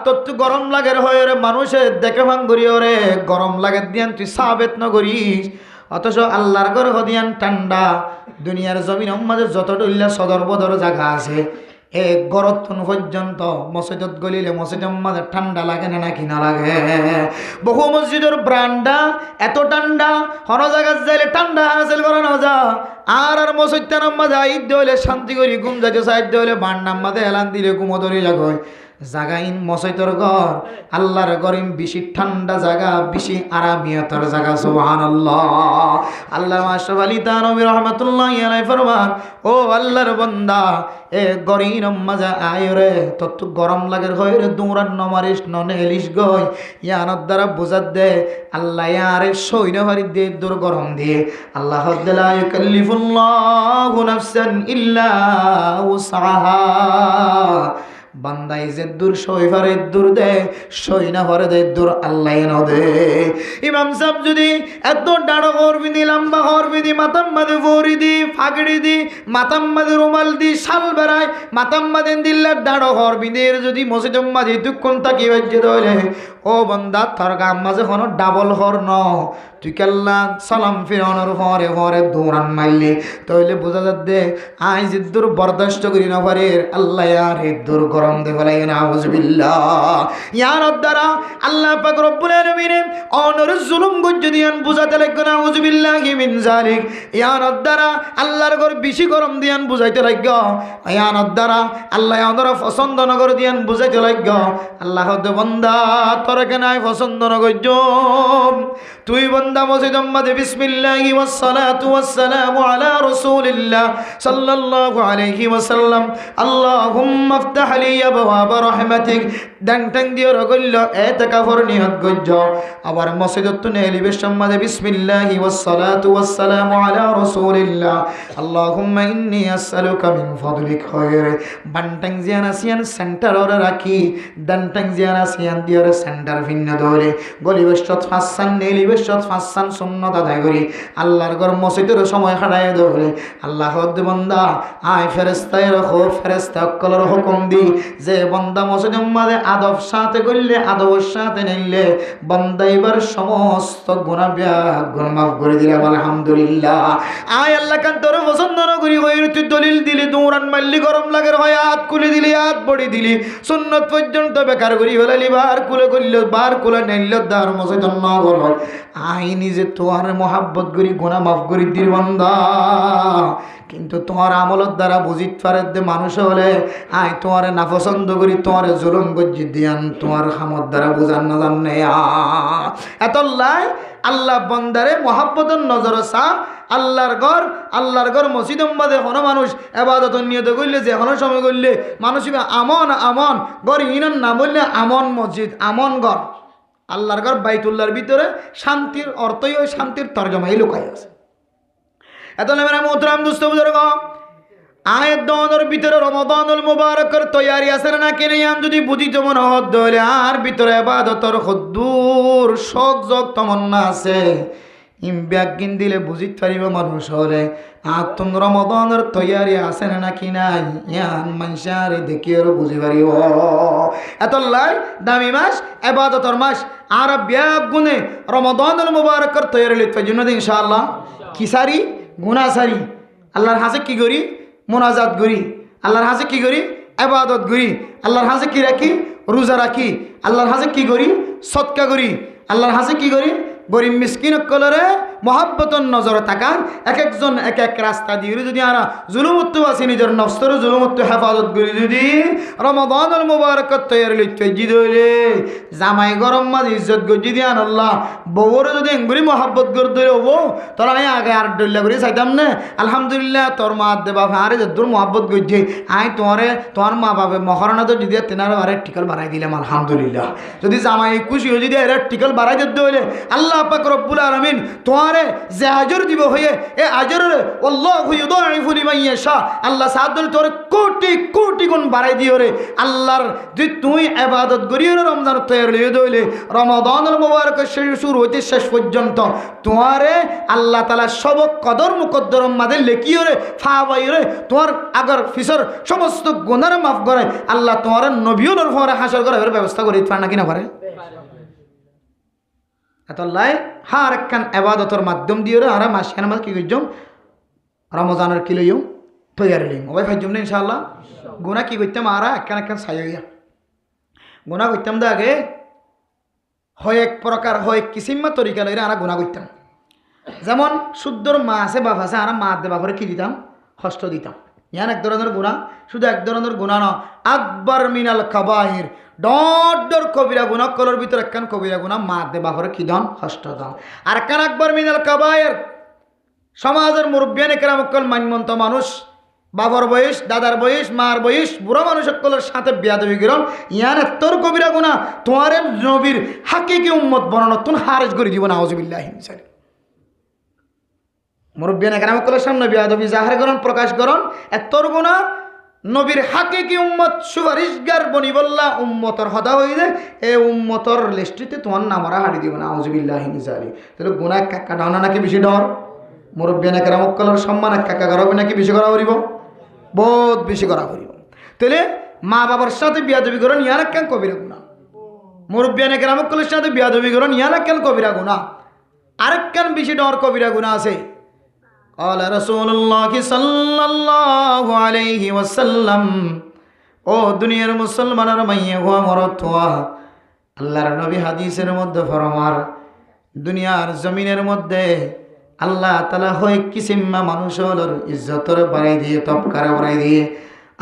তত গরম লাগে হয় রে মানুষের দেখে ভাঙ্গুরি ওরে গরম লাগে দিয়ান তুই সাবেত ন করিস অথচ আল্লাহর ঘর হদিয়ান ঠান্ডা দুনিয়ার জমিন মাঝে যত ডইলা সদর বদর জায়গা আছে এক গরতন পর্যন্ত মসজিদত গলিলে মসজিদের মাঝে ঠান্ডা লাগে না নাকি না লাগে বহু মসজিদের ব্রান্ডা এত ঠান্ডা হন জায়গা যাইলে ঠান্ডা হাসিল করে না যা আর মসজিদের মাঝে ঈদ হইলে শান্তি করি ঘুম যাইতে সাইড হইলে বান্নার মাঝে এলান দিলে ঘুমো ধরে যাগয় জাগাইন মসজিদের ঘর আল্লাহর গরিম বেশি ঠান্ডা জায়গা বেশি আরামিয়তর জায়গা সুবহানাল্লাহ আল্লামা আশরাফ আলী তানভী রাহমাতুল্লাহি আলাইহি ফরমান ও আল্লাহর বান্দা এ গরিন মাঝে আয়রে তত গরম লাগের হয় রে দৌড়ান নমারিস ননে এলিশ গই ইয়ানত দ্বারা বুঝাত দে আল্লাহ ইয়ারে সইন হারি দে দূর গরম দিয়ে আল্লাহ লা ইউকাল্লিফুল্লাহু নাফসান ইল্লা উসআহা বান্দাই যে দূর সইফারে দূর দে সই না ভরে দে দূর আল্লাহ ন দে ইমাম সাহেব যদি এত ডাড়ো করবি দি লম্বা করবি দি মাতাম মাদে ভরি দি ফাগড়ি দি মাতাম মাদে রুমাল দি শাল বেড়ায় মাতাম মাদে দিল্লার ডাড়ো করবি দি যদি মসজিদের মাঝে তুক্ষণ তাকি বাজ্যে দইলে ও বন্দা তোর গাম মাঝে কোনো ডাবল হর ন তুই কেল্লা সালাম ফিরানোর পরে পরে দৌড়ান মারলি তাহলে বোঝা যাচ্ছে আই যে দূর বরদাস্ত করি না পারে আল্লাহ আর দূর গরম দে ফেলাই নাউজুবিল্লাহ ইয়ার দ্বারা আল্লাহ পাক রব্বুল আলামিন অনর জুলুম গজ্জ দিয়ান বুঝাতে লাগবে নাউজুবিল্লাহি মিন জালিক ইয়ার দ্বারা আল্লাহর ঘর বেশি গরম দিয়ান বুঝাইতে লাগবে ইয়ার দ্বারা আল্লাহ অনর পছন্দ নগর দিয়ান বুঝাইতে লাগবে আল্লাহ দে বান্দা তোর কেন পছন্দ নগজ্জ তুই বান্দা মসজিদের মধ্যে বিসমিল্লাহি ওয়াস সালাতু ওয়াস সালামু আলা রাসূলিল্লাহ সাল্লাল্লাহু আলাইহি ওয়াসাল্লাম আল্লাহুম্মা ইফতাহ লি আবওয়াব রাহমাতিক ডাংটাং দিয়ে রগল্য এতেকাফর নিয়ত গজ্জ আবার মসজিদত তো নেলিবেশন মধ্যে বিসমিল্লাহি ওয়াস সালাতু ওয়াস সালামু আলা রাসূলিল্লাহ আল্লাহুম্মা ইন্নী আসআলুকা মিন ফাদলিক খায়র বান্টাং জিয়ানা সিয়ান সেন্টার ওরে রাখি ডাংটাং জিয়ানা সিয়ান দিয়ে সেন্টার ভিন্ন দলে গলিবেশত ফাসান নেলিবেশত পাঁচসান সুন্নত আদায় করি আল্লাহর ঘর মসজিদের সময় খাড়াই ধরে আল্লাহ বন্দা আয় ফেরেস্তায় রাখো ফেরেস্তা কলর হুকুম দি যে বন্দা মসজিদের মাঝে আদব সাথে করলে আদবের সাথে নিলে বন্দা এবার সমস্ত গুনাহ গুনাহ মাফ করে দিলে আলহামদুলিল্লাহ। আয় আল্লাহ কান তোর পছন্দ না করি হইর তুই দলিল দিলি দৌড়ান মারলি গরম লাগের হয় হাত খুলে দিলি হাত বড়ি দিলি সুন্নত পর্যন্ত বেকার করি হলালি বার কুলে করল বার কুলে নিল দার মসজিদ না বল আই নিজে তোমার মহাব্বত করি গুনাহ মাফ করে দিল বান্দা কিন্তু তোমার আমলত দ্বারা বুঝিত পারে দে মানুষ হলে আয় তোমার নাপছন্দ করি তোমার জুলুম গজ্জি দিয়ান তোমার খামত দ্বারা বুঝান না জানে এত লাই আল্লাহ বন্দারে মহাব্বতের নজর সা আল্লাহর ঘর মসজিদ বাদে কোনো মানুষ এবাদত নিয়ত করলে যে কোনো সময় করলে মানুষ আমন আমন ঘর ইনার না বললে আমন মসজিদ আমন ঘর আল্লাহর ঘর বাইতুল্লাহর ভিতরে শান্তির অর্থই ওই শান্তির তর্জমাই লুকাই আছে। এত নেমেরা মোহতরাম দুস্থ বুজুর্গ আয়ের দনের ভিতরে রমাদানুল মুবারকের তৈয়ারি আছে না কেনে আম যদি বুঝিত মনে হদ হলে আর ভিতরে ইবাদতর খদ্দুর শখ জগ তমন্না আছে ব্যাগিন দিলে বুঝিত পারিব মানুষ হলে আর তুম রমাদানের তৈয়ারি আছে না কি নাই ইয়ান মানুষারে দেখি আর বুঝি পারিব এত লাই দামি মাস ইবাদতর মাস আর ব্যাগ গুনে রমাদানুল মুবারকের তৈয়ারি লিখতে জন্য ইনশাআল্লাহ কি সারি গুনাহ সারি আল্লাহর হাতে কি করি মোনাজাত করি আল্লাহর হাতে কি করি ইবাদত করি আল্লাহর হাতে কি রাখি রোজা রাখি আল্লাহর হাতে কি করি সদকা করি আল্লাহর হাতে কি করি গরিব মিসকিন কলরে মহাব্বতন নজর তাকান এক একজন এক এক রাস্তা দিয়ে যদি আরা জুলুমত্ব আছে নিজের নফসর জুলুমত্ব হেফাজত করি যদি রমাদানুল মুবারকত তৈয়ারি লিখতে জিদলে জামাই গরম মাঝে ইজ্জত গজি দিয়ান আল্লাহ বউরে যদি এঙ্গুরি মহাব্বত করে দিলে বউ তোর আমি আগে আর ডল্লা করে চাইতাম না আলহামদুলিল্লাহ তোর মা দে বাবা আরে যদুর মহাব্বত গজি আই তোমার মা বাবা মহারণা তো যদি তেনার আরে টিকল বাড়াই দিলাম আলহামদুলিল্লাহ যদি জামাই খুশি হয়ে যদি এর টিকল বাড়াই দিতে হইলে আল্লাহ পাক রব্বুল আলামিন তোমারে যে আজর দিব হয়ে এ আজরের আল্লাহু ইউদাইফু লিমান ইয়াশা আল্লাহ সাদল তোর কোটি কোটি গুণ বাড়াই দিও রে আল্লাহর যে তুই ইবাদত করিও রমজান তৈরি হয়ে দইলে রমাদানুল মুবারক শুরু হইতে শেষ পর্যন্ত তোমারে আল্লাহ তাআলা সব কদর মুকদ্দর মাঝে লেখিও রে ফাওয়াই রে তোমার আগর ফিসর সমস্ত গুনাহ মাফ করে আল্লাহ তোমার নবীও নর ফরে হাসর করার ব্যবস্থা করে দিতে নাকি না পারে এতলাই হার একখান এবাদতর মাধ্যম দিয়ে আর মাসখান মাস কি করছম রমজানের কি লইম তৈয়ারি লইম ওই ফাইজম না ইনশাআল্লাহ গুনাহ কি করতাম আর একখান একখান সাইয়া গুনাহ করতাম দা আগে হয় এক প্রকার হয় কিসিমা তরিকা লইরা আর গুনাহ করতাম যেমন শুদ্ধর মা আছে বাপ আছে আর মা দে বাপরে কি দিতাম হস্ত দিতাম ইয়ান এক ধরনের গুনাহ শুধু এক ধরনের গুনাহ না আকবার মিনাল কাবাইর ডর কবিরা গুনাহ কলর ভিতর একখান কবিরা গুনাহ মা দে বাপরে কি দান হস্ত দান আর একখান আকবার মিনাল কাবাইর সমাজের মুরব্বিয়ানে কেরাম কল মানমন্ত মানুষ বাবার বয়স দাদার বয়স মার বয়স বুড়া মানুষ সকলের সাথে বিয়াদবি গিরন ইয়ান তোর কবিরা গুনাহ তোমার নবীর হাকিকি উম্মত বর্ণনা তুন হারেজ করে দিব না আউযুবিল্লাহি মিন যালিক মুরব্বিয়ানে কেরাম কলের সামনে বিয়াদবি জাহির করন প্রকাশ করন তোর গুনাহ নবীর হাকিকি উম্মত সুপারিশগার বনি বললা উম্মতর হদা হই দে এ উম্মতর লিস্টিতে তোমার নামরা হাড়ি দিব না আউযুবিল্লাহি মিন যালিক তাহলে গুনাহ কাকা ডানা নাকি বেশি ডর মুরব্বিয়ানে কেরাম কলের সম্মান কাকা করবে নাকি বেশি করা করিব বহুত বেশি করা করিব তাহলে মা বাবার সাথে বিয়াদবি করন ইয়ার কেন কবিরা গুনাহ মুরব্বিয়ানে কেরাম কলের সাথে বিয়াদবি করন ইয়ার কেন কবিরা গুনাহ আরেক কেন বেশি ডর কবিরা গুনাহ আছে قال رسول الله صلى الله عليه وسلم ও দুনিয়ার মুসলমানের মাইয়া হওয়া মরত হওয়া আল্লাহর নবী হাদিসের মধ্যে ফরমার দুনিয়ার জমিনের মধ্যে আল্লাহ তাআলা হয় কিসিমা মানুষের ইজ্জতর বাড়াই দিয়ে তপকার বাড়াই দিয়ে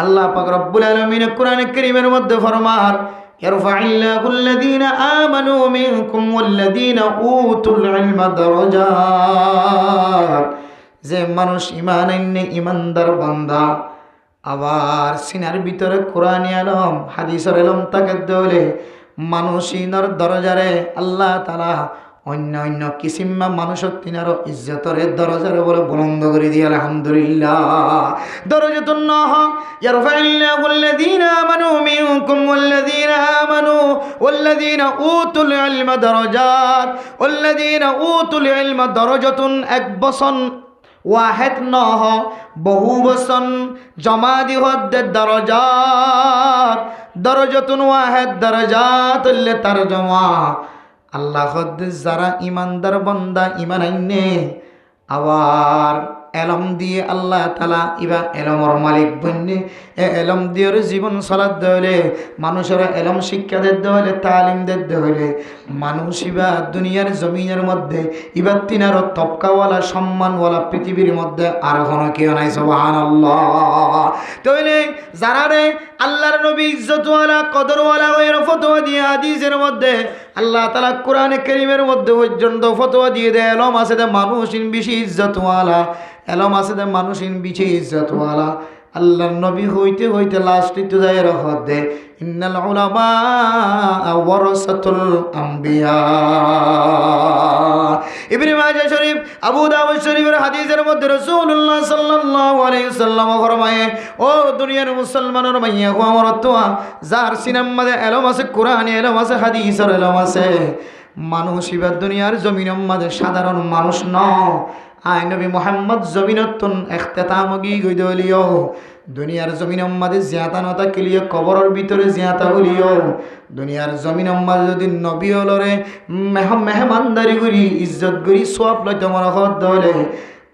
আল্লাহ পাক রব্বুল আলামিন কোরআন কারীমের মধ্যে ফরমার ইয়ারফা'িল্লাহু আল্লাযীনা আমানু মিনকুম ওয়াল্লাযীনা উতুল ইলমা দারাজাত যে মানুষ ঈমান আননে ঈমানদার বান্দা আবার সিনার ভিতরে কোরআন আলম হাদিসের আলম তাকে দলে মানুষ ইনার দরজারে আল্লাহ তাআলা অন্য অন্য কিসিমা মানুষের তিনারও ইজ্জতরে দরজার বলে বুলন্দ করে দিয়ে আলহামদুলিল্লাহ। দরজাতুন নাহ ইয়ারফাইল্লাহু আল্লাযীনা আমানু মিনকুম ওয়াল্লাযীনা আমানু ওয়াল্লাযীনা উতুল ইলমা দারাজাত ওয়াল্লাযীনা উতুল ইলমা দারাজাতুন এক বসন ওয়াহেদ নহ বহু বসন জমা দিহদ দরজাত দরজাতুন ওয়াহেদ দরজাত লে তরজমা আল্লাহ যারা ইমানদার বান্দা ইমান আইনে আবার এলম দিয়ে আল্লাহ তালা ইবা এলমর মালিক বন্যে এলম দিয়ে জীবন চলার দেহলে মানুষের এলম শিক্ষা দিতে হলে তালিম দিতে হলে মানুষ ইবা দুনিয়ার জমিনের মধ্যে ইবা তিনার তবকাওয়ালা সম্মানওয়ালা পৃথিবীর মধ্যে আর কোনো কেউ নাই সুবহানাল্লাহ। তাহলে যারা রে আল্লাহর নবী ইজ্জতওয়ালা কদরওয়ালা ওই ফতোয়া দিয়ে হাদিসের মধ্যে আল্লাহ তাআলা কোরআনে কারীমের মধ্যে পর্যন্ত ফতোয়া দিয়ে দেয় এলম আছে দে মানুষিন বেশি ইজ্জতওয়ালা এলম আছে দে মানুষিন বেশি ইজ্জতওয়ালা আল্লাহর নবী হইতে হইতে লাস্টে তো যায় রহত দে ইন্নাল উলামা ওয়ারাসাতুল আম্বিয়া। ইবনে মাজাহ শরীফ আবু দাউদ শরীফের হাদিসের মধ্যে রাসূলুল্লাহ সাল্লাল্লাহু আলাইহি ওয়াসাল্লাম ফরমায়ে ও দুনিয়ার মুসলমানের মাইয়া গো আমার তোয়া যার সিনার মধ্যে এলম আছে কোরআনে এলম আছে হাদিসের এলম আছে মানুষ ইবা দুনিয়ার জমিনের মধ্যে সাধারণ মানুষ ন আয় নবী মুহাম্মদ জমিনতুন ইখতিতামগি গইদলিও দুনিয়ার জমিনের মধ্যে জিয়াতা নতা কিলিয়ে কবরের ভিতরে জিয়াতা হলিও দুনিয়ার জমিনের মধ্যে যদি নবী হলরে মেহমানদারি করি ইজ্জত করি সওয়াব লইতে মনে হত দলে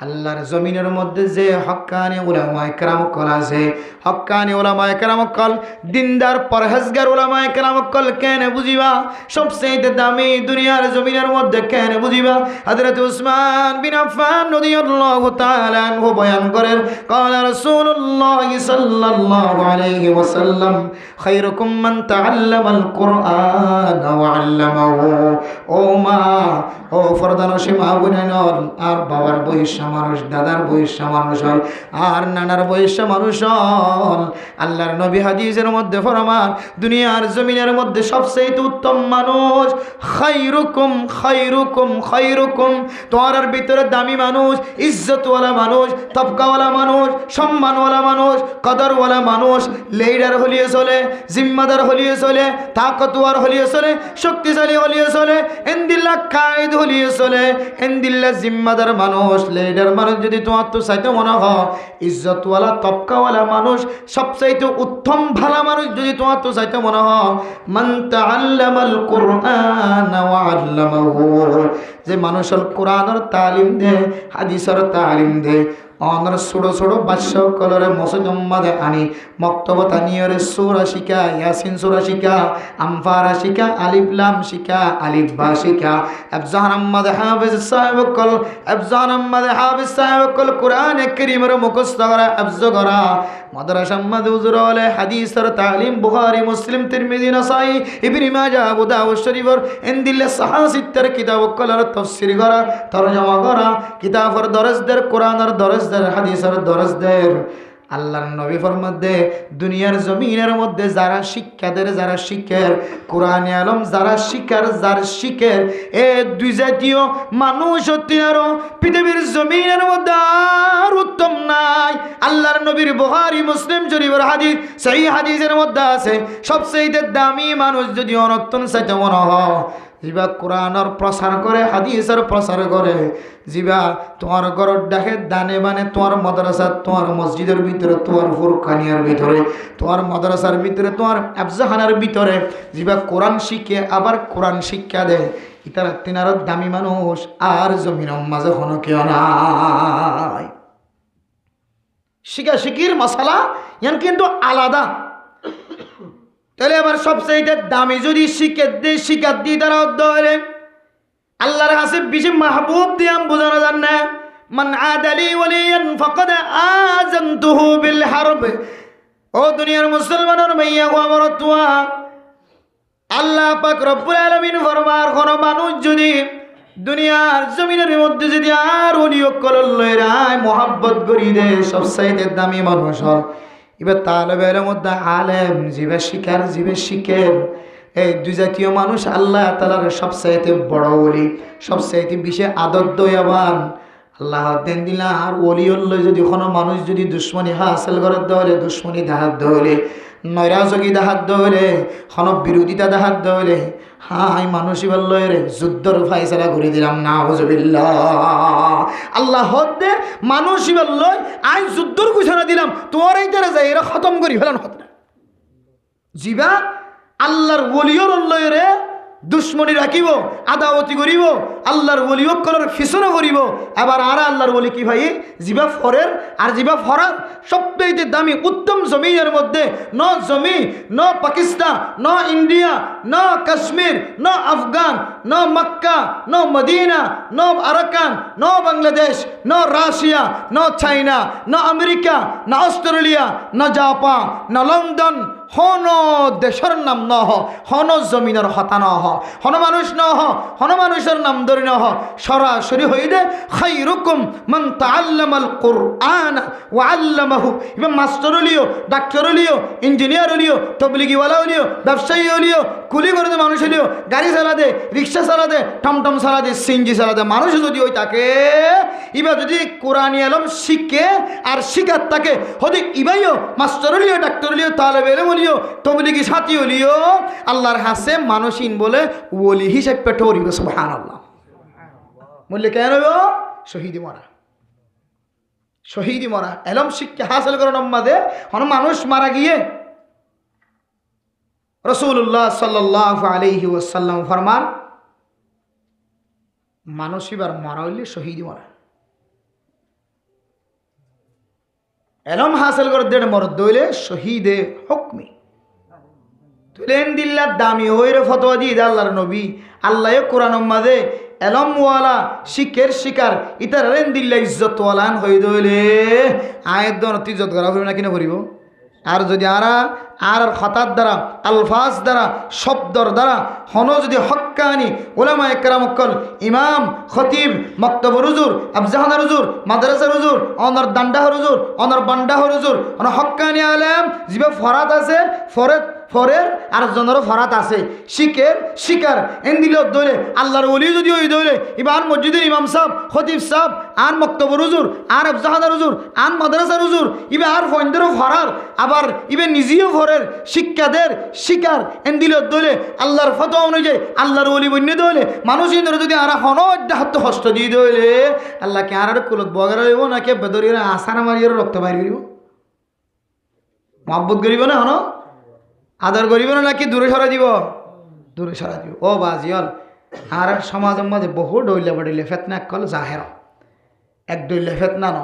আল্লাহর জমিনের মধ্যে যে হক্কানি উলামায়ে কেরাম কল আছে হক্কানি উলামায়ে কেরাম কল দিনদার পরহেজগার উলামায়ে কেরাম কল কেন বুঝিবা সবচেয়ে দামি দুনিয়ার জমিনের মধ্যে কেন বুঝিবা হযরত উসমান বিন আফফান রাদিয়াল্লাহু তাআলা আনহু বয়ান করেন ক্বালা রাসূলুল্লাহ সাল্লাল্লাহু আলাইহি ওয়াসাল্লাম খায়রুকুম মান তাআল্লামাল কুরআন ওয়া আল্লামাহু। ও মা ও ফরদানশী মা বোনেন আর বাবার বয়স মানুষ দাদার বয়স্ক মানুষ হল আর নানার বয়স্ক মানুষ হল আল্লাহর নবী হাদিসের মধ্যে ফরমান দুনিয়ার জমিনের মধ্যে সবচেয়ে উত্তম মানুষ খায়রুকুম খায়রুকুম খায়রুকুম তোমার ভিতরে দামি মানুষ ইজ্জতওয়ালা মানুষ তবকাওয়ালা মানুষ সম্মানওয়ালা মানুষ কদরওয়ালা মানুষ লিডার হলিয়ে চলে জিম্মাদার হলিয়ে চলে তাকতওয়ার হলিয়ে চলে শক্তিশালী হলিয়ে চলে এন্দিল্লা কায়েদ হলিয়ে চলে এন্দিল্লা জিম্মাদার মানুষ লিডার মানুষ যদি তোমার তো চাইতে মনে হয় ইজ্জতওয়ালা তবকাওয়ালা মানুষ সবচাইতে উত্তম ভালো মানুষ যদি তোমার তো চাইতে মনে হয় মান তাআল্লামাল কুরআন ওয়া আল্লামাহু যে মানুষের কোরআনের তালিম দে হাদিসের তালিম দে অনর ছোটো ছোটো বাদশাহ কলরে মসজিদের মধ্যে আনি মক্তব তানিয়রে সূরা শিখা ইয়াসিন সূরা শিখা আমফারা শিখা আলিফ লাম শিখা আলিফ বা শিখা আফজান আহমদ হাফিজ সাহেব কল আফজান আহমদ হাফিজ সাহেব কল কোরআন কারীমের মুখস্থ করা আফজ করা মাদ্রাসা মধ্যে হুজুর আলে হাদিসের তালিম বুখারী মুসলিম তিরমিজি নাসাই ইবনে মাজাহ আবু দাউদ শরীফের ইনদিল্লা সাহাসিত্তর কিতাব কলর তাফসীর করা তরজমা করা কিতাবর দরজদের কোরআনের দরজ হাদিসের দরজদের আল্লাহর নবী ফরমাতে দুনিয়ার জমিনের মধ্যে যারা শিক্ষাদের যারা শিখের কোরআনে আলম যারা শিখার যার শিখের এ দুই জাতীয় মানুষ তিনারও পৃথিবীর জমিনের মধ্যে আর উত্তম নাই। আল্লাহর নবীর বুখারী মুসলিম শরীফের হাদিস সহিহ হাদিসের মধ্যে আছে সবচেয়ে দামি মানুষ যদি অনর্তন চাইতে মনে হয় জিবা কোরআনের প্রচার করে হাদিসের প্রচার করে জিবা তোমার ঘরের ডাকে দানে বানে তোমার মাদ্রাসা তোমার মসজিদের ভিতরে তোমার ফুরকানিয়ার ভিতরে তোমার মাদ্রাসার ভিতরে তোমার আফজাহানার ভিতরে জিবা কোরআন শিখে আবার কোরআন শিক্ষা দেয় ইতার তিনার দামি মানুষ আর জমিনের মাঝে কোনো কেউ নাই। শিখা শিখির মশালা ইয়ান কিন্তু আলাদা। তাহলে আবার সবচেয়ে দামি যদি শিকার দিই তারা হলে আল্লাহর কাছে বেশি মাহবুব দিয়ে বোঝানো যান না মান আদালি ওয়ালিয়ান ফাকাদ আযানতুহু বিল হারব। ও দুনিয়ার মুসলমানের মাইয়া গো আমার তোয়া আল্লাহ পাক রব্বুল আলামিন ফরমার কোন মানুষ যদি দুনিয়ার জমিনের মধ্যে যদি আর ওলিও কলল লয়রায় মোহাব্বত করি দে সবচেয়ে দামি মানুষ হল এবার তালেবের মধ্যে আলেম জীবে শিকার জীবে শিখের এই দুই জাতীয় মানুষ আল্লাহ তাআলার সবচাইতে বড় ওলি, সবচাইতে বেশি আদর দয়াবান। আল্লাহ দেন দিলা আর ওলি হল্লো যদি কোনো মানুষ যদি দুশ্মনী হাসিল করে দলে, দুশ্মনী দেখাত দলে, নৈরাজগী দেখাত দলে, কোনো বিরোধিতা দেখাত দলে, হাই মানুষই বলল রে যুদ্ধর ফাইসলা করে দিলাম, নাউজুবিল্লাহ। আল্লাহ হদ্দে মানুষই বলল আই যুদ্ধর ঘোষণা দিলাম, তোর এই তারা যাই এরা খতম করি ফেলান হত না। জিবা আল্লাহর ওলিয়র রে দুশ্মনী রাখিব, আদাওয়াতি করিব, আল্লাহর ওলিও করার ফিসনা করিব। আবার আর আল্লাহর ওলি কি ভাই জিবা ফরের আর জিবা ফরার সবচেয়ে দামি উত্তম জমিনের মধ্যে ন জমি, ন পাকিস্তান, ন ইন্ডিয়া, ন কাশ্মীর, ন আফগান, ন মক্কা, ন মদিনা, ন আরাকান, ন বাংলাদেশ, ন রাশিয়া, ন চাইনা, ন আমেরিকা, ন অস্ট্রেলিয়া, ন জাপান, ন লন্ডন, হন দেশের নাম ন হন জমিনের হতা ন হন মানুষ ন হন মানুষের নাম ধরে ন সরাসরি হইলে খাইরুকুম মান তাআল্লামাল কুরআন ওয়া আল্লামাহু। এবং মাস্টার হলিও, ডাক্তার হলিও, ইঞ্জিনিয়ার হলিও, তবলিগিওয়ালা হলিও, ব্যবসায়ী হলিও, কুলি করে দে মানুষ হলিও, গাড়ি চালা দে, রিক্সা চালা দে, টমটম চালা দে, সিনজি চালা দে, মানুষ যদি ওই তাকে ইবা যদি কোরআনী আলম শিখে আর শিখার তাকে হদি ইবাইও মাস্টার হলিও, ডাক্তার হলিও, তালেবে ইলম হলিও, তবলিগি সাথী হলিও আল্লাহর হাসে মানুষিন বলে ওলি হিসেবে পেটে উড়িব। সুবহানাল্লাহ। বললে কেন শহীদি মরা, শহীদি মরা এলম শিক্ষা হাসিল করে নম্মাদে হন মানুষ মারা গিয়ে রাসূলুল্লাহ সাল্লাল্লাহু আলাইহি ওয়াসাল্লাম ফরমান মানুষ এবার মারা হইলে শহীদি মরা এলম হাসিল করে দেড় মরদ দইলে শহীদে হুকমি তুলেন দিল্লা দামি হইরে ফতোয়া দিয়ে আল্লাহর নবী আল্লাহ কোরআন মাঝে এলমওয়ালা শিখের শিকার ইতার রেন দিল্লা ইজ্জতওয়ালান হয়ে দইলে আয়ের দনতি ইজ্জত করা হবে না কিনা করিব। আর যদি আর খতার দ্বারা আলফাজ দ্বারা শব্দর দ্বারা হন যদি হক্কানি ওলামা একরাম অক্কল ইমাম খতিব মক্তবর হুজুর আফজাহানা হুজুর মাদ্রাসার হুজুর অনর দান্ডাহর হুজুর অনর বান্ডাহর হুজুর অন হক্কানি আলেম জিবে ফরাত আছে ফরের আর জনেরও ফরাত আছে শিখের শিকার এন দিল দৌলে আল্লাহর ওলি যদি ওই দৌলে ইবার মসজিদের ইমাম সাহেব খতিব সাহেব আর মক্তবর হুজুর আর আফজাহাদার হুজুর আর মাদ্রাসার হুজুর ইবে আর ফন্দেরও ফরার আবার ইবে নিজেও ফরের শিক্ষাদের শিকার এন দিল দৌলে আল্লাহর ফতোয়া অনুযায়ী আল্লাহর ওলি বন্য দৌলে মানুষ ইন্দর যদি আর হন হাত হস্ত দিয়ে দৌলে আল্লাহকে আর কুলত বগার হইব নাকি বেদরিয়া আসানা মারিয়ার রক্ত বাইর করিব মহব্বত করিব না হন আদর করিব না নাকি দূরে সরা দিব দূরে সরা দিব। ও বাজিয়ল আর সমাজের মাঝে বহু ডইলে বডিলে ফেতনা কল জাহের এক ডইলে ফেতনা ন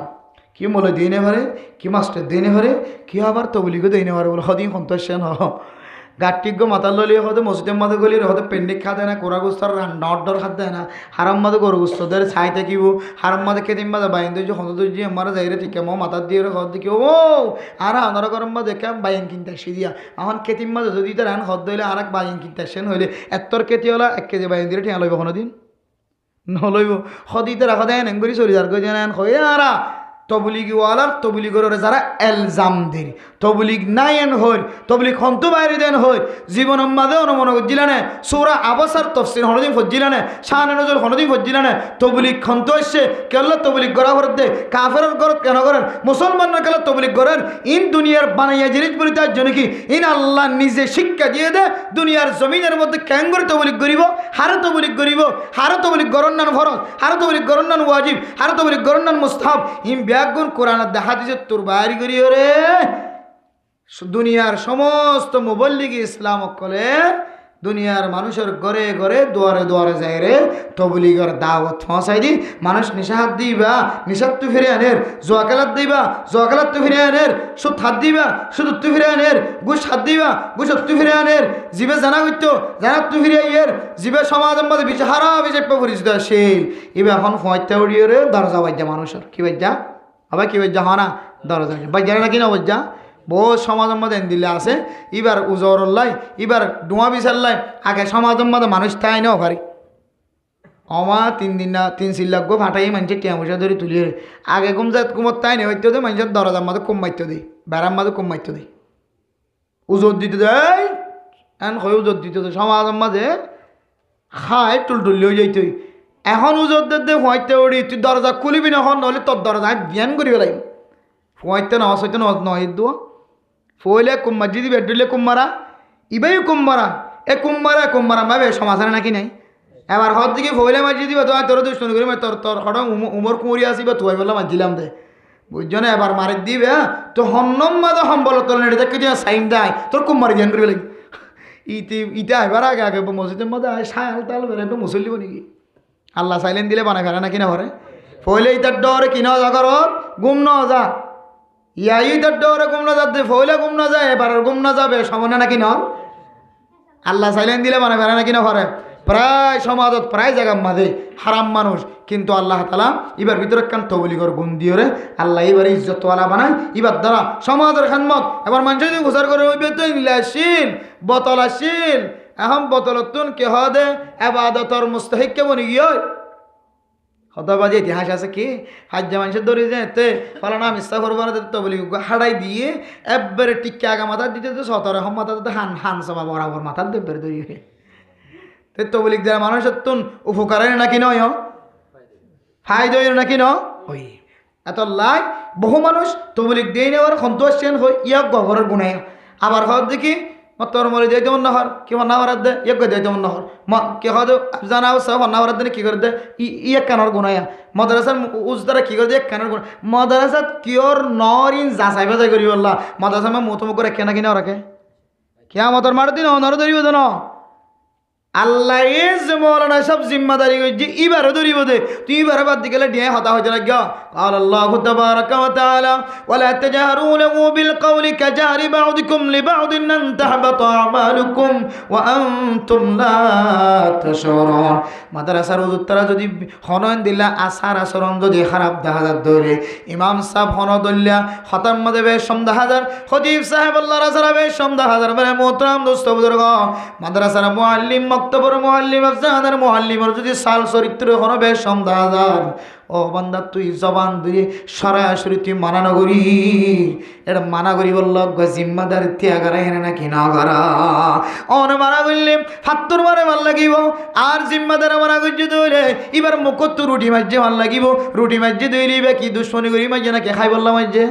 কি মলে দিনে ভরে কি মাস্টার দিনে ভরে কি আবার তবলিগো দিনে ভরে বলে সদিন সন্তোষ ন গাটিজ্ঞ মাতাল ললিয়ে হতে মসজিদের মাঝে গলিয়ে হতে পেন্ডিক খাতে না কোরা গুস্তর নডর খাত দেয় না হারাম মাঝে গরু গুস্তদের ছাই থাকিব হারাম মাঝে কেদিন মাঝে বাইন দইছে হন্ত দইছি আমার যাইরে ঠিক মো মাতার দিয়ে হদ দেখি ও আর আনার গরম মাঝে কে বাইন কিনতে আসি দিয়া এখন কেতিম মাঝে যদি তার আন হদ দইলে আর এক বাইন কিনতে আসেন হইলে এত্তর কেতি হলা 1 কেজি বাইন দিয়ে ঠিয়া লইব কোনোদিন নলইব সদিতে রাখা দেয় নেন করি চলি যার গই জানেন হয়ে আরা তবলিগওয়ালার তবলিগর যারা এলজাম দেন তবলিগ নাই এন হই তবলিগ হন্তু বাইরে দেন হই জীবন মাঝে অনুমন করছিলানে সূরা আবাসার তাফসীর হনদিন ফজিলানে শানে নজর হনদিন ফজিলানে তবলিগ হন্তু আসছে কেল্লা তবলিগ করা করতে কাফেরের করত কেন করেন মুসলমানরা কেল্লা তবলিগ করেন ইন দুনিয়ার বানাইয়া জিনিস বলি তার জন্য কি ইন আল্লাহ নিজে শিক্ষা দিয়ে দে দুনিয়ার জমিনের মধ্যে কেন করে তবলিগ করিব হারে তবলিগ করিব হারে তবলিগ গরন্নান ফরজ হারে তবলিগ গরন্নান ওয়াজিব হারে তবলিগ গরন্নান মুস্তাহাব ইম ব্যাগুন কোরআন দেখা দিছে তোর বাইরে করিও রে দুনিয়ার সমস্ত মুবল্লিগ ইসলাম কলে দুনিয়ার মানুষের ঘরে ঘরে দুয়ারে দুয়ারে যায় রে তবলিগের দাওয়াত পৌঁছাই দি মানুষ নিশাহাত দিবা নিশাত তু ফিরে আনের জোয়াকালাত দিবা জোয়াকালাত তু ফিরে আনের সুদ হাত দিবা সুদ তু ফিরে আনের ঘুষ হাত দিবা ঘুষ তু ফিরে আনের জিবে জানা হইতো জানা তু ফিরে আইয়ের জিবে সমাজের মধ্যে বিচারা বিজেপি পরিচিত আসেল এবার এখন ফয়তা উড়িয়ে রে দরজা বাজ্যা মানুষের কি বাজ্যা আবার কি বাজ্যা হনা দরজা বাজ্যা নাকি না বাজ্যা বহুত সমাজের মধ্যে দিলে আছে এবার উজরল্লাই এবার ডুয়া বিচারলাই আগে সমাজের মধ্যে মানুষ তাই নাও পারি অমা 3 দিন না 3 চিল্লাক গো ফাটাই মানুষের টিয়া পয়সা ধরে তুলিয়ে আগে কুমজাত কুমত তাই নেই হইতে দে মানুষের দরজার মধ্যে কম মারতে দেয় বেড়ার মধ্যে কম মারতে দেয় উজর দিতে দেয় এখন হয় উজোর দিত সমাজের মাঝে খায় টুলটুলি হয়ে যাইতই এখন উজোরদের দে ফুয়াইতে উড়ি তুই দরজা খুলিবি না এখন নহলে তোর দরজা জ্ঞান করি পেলাইম ফুয়াইতে নস হইতে নয় দোয়া ফুয়াইলে কুম্মার যদি বেড দিলে কুম্মারা ইবাই কুম্মারা কুম্মারা ভাবে সমাধানে নাকি নাই এবার হর দিকে ফুয়াইলে মাঝি দিবা তো তোর দুষ্টি করি তোর হঠাৎ উমর কুমরি আসিবা তুই বললাম মাঝিলাম দে বুঝছো না এবার মারি দিবে হ্যাঁ তো হন্নম মাদা সম্বল তোর নেটে দেখে দিয়ে সাইন দেয় তোর কুম্মারি জ্ঞান করি লাগি ইটা এবার আগে মসজিদের মধ্যে শাল তাল বেড়ে একটু মুসল্লি নাকি আল্লাহ সাইলেন দিলে বানা ফেলে না কিনা ঘরে ফইলে ইটার ডরে কিনা যা কর গুম ন যা ইয়াই ইটার ডরে গুম না যাতে ফইলে গুম না যায় এবার গুম না যাবে সমানে নাকি ন আল্লাহ সাইলেন দিলে বানা ফেলে না কিনা ঘরে প্রায় সমাজত প্রায় জায়গার মাঝে হারাম মানুষ কিন্তু আল্লাহ তালা এবার ভিতরে কান তবলিগর গুণ দিয়ে রে আল্লাহ এবার ইজ্জতওয়ালা বানায় এবার দ্বারা সমাজের খানমত এবার মানুষ যদি গোসার করে ওই বেতন নীলাশীল বতলাশীল এখন বতলতুন কেহ দে এবাদতর মুস্তাহিক কেমন গিয়ে হতবাজি ইতিহাস আছে কি হাজ্জা মানুষের দৌড়ি যেতে ফলানা মিস্তা করবো না তবলি হাড়াই দিয়ে একবারে টিকে আগা মাথার দিতে তো সতর এখন মাথা হান সবা বরাবর মাথার দেবের দৌড়ি তবলিক যারা মানুষের তুন উপকারের নাকি নয় ফায়দা নাকি ন ওই এত লাই বহু মানুষ তবলিক দিয়ে নেওয়ার সন্তোষ হই ইয়াক গহরের গুণায় আবার হর দেখি তোর মরে যাইতে মন নহর কি না হরার দে ইয়ে করে যাইতে মন নহর কে হদ জানা সব না হরার দিনে কি করে দে ইয়ে কানর গুণায়া মাদ্রাসার উজদারা কি করে দে কানর গুণ মাদ্রাসাত কিয়র নরিন যাচাই বাজাই করি বললা মাদ্রাসা মা মতো করে কেনা কিনা রাখে কেয়া মতর মার দিন অনারও ধরিব দেন আল্লাহ যে মৌলানা সব জিম্মাদারি যে এবারও ধরিব দে তুই এবার বাদ দিকে ডিয়ে হতা হইতে লাগ قال الله تبارك وتعالى ولا تجهروا له بالقول كجهر بعضكم لبعض أن تحبط أعمالكم وأنتم لا تشعرون মাদ্রাসার উত্তরা যদি হনন দিলা আসার আচরণ যদি খারাপ দেখা যায় দৌড়ে ইমাম সাহেব হন দল্লা হতার মধ্যে বেশ সন্ধ্যা হাজার খতিব সাহেব আল্লাহ রাসারা বেশ সন্ধ্যা হাজার মানে মোহতরাম দোস্ত বুজুর্গ মাদ্রাসার মুআল্লিম মক্তবর মুআল্লিম আফজানের মুআল্লিমর যদি সাল চরিত্র হন বেশ সন্ধ্যা হাজার ও বান্দা তুই জবান দিয়ে সরাসরি তুই মানা করি এটা মানা করি বলল জিম্মাদার ত্যাগারা হেনে নাকি না করা অন মানা করলে হাত্তর মারে ভাল লাগিব আর জিম্মাদার মানা করছে দইলে এবার মুখত রুটি মাঝে ভাল লাগিব রুটি মাঝে দইলিবে কি দুশ্মনী করি মাঝে নাকি খাই বললাম মাঝে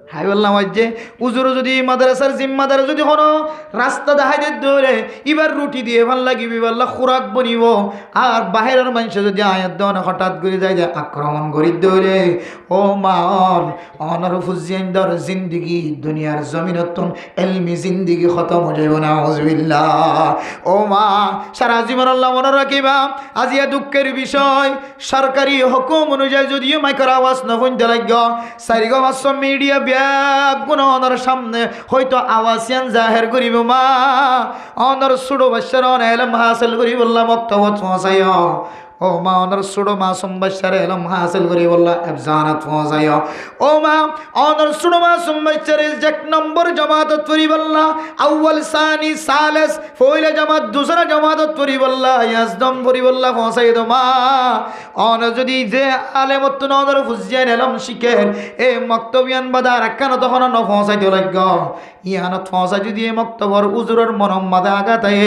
হাই বললাম যে উজুর যদি মাদ্রাসার জিম্মাদার যদি কোনো রাস্তা দেখাই দিয়ে ধরে এবার রুটি দিয়ে ভাল লাগিবি বললা খোরাক বনিব আর বাহিরের মানুষ যদি আয়াত দেওয়া হঠাৎ করে যায় যে আক্রমণ করি ধরে ও মা অনর ফুজিয়ার জিন্দিগি দুনিয়ার জমিনতন এলমি জিন্দিগি খতম হয়ে যাইব না আউযুবিল্লাহ ও মা সারা জীবন আল্লাহ মনে রাখিবা আজিয়া দুঃখের বিষয় সরকারি হুকুম অনুযায়ী যদিও মাইকের আওয়াজ না শুনতে লাগ সারিগো মাস মিডিয়া গুণর সামনে হয়তো আওয়াজিয়ান জাহের করিব মা অনর সুড়ো বাচ্চার এলম হাসিল করি বললাম বক্তব্য পৌঁছাই ও মা অনর সুড়ো মাসুম বাচ্চার এলম হাসিল করি বললাম এফজানাত পৌঁছাই ও মা অনর সুড়ো মাসুম বাচ্চার এক নম্বর জামাতত করি বললাম আউয়াল সানি সালেস ফইলে জামাত দুসরা জামাতত করি বললাম ইয়াজদম করি বললাম পৌঁছাই দো মা অন যদি যে আলেমত নদর ফুজিয়ান এলম শিখের এ মক্তবিয়ান বাদার কেন তখন ন পৌঁছাইতে লাগ ইয়ানত পৌঁছাই যদি এ মক্তবর উজুরের মরম্মাদে আঘাতায়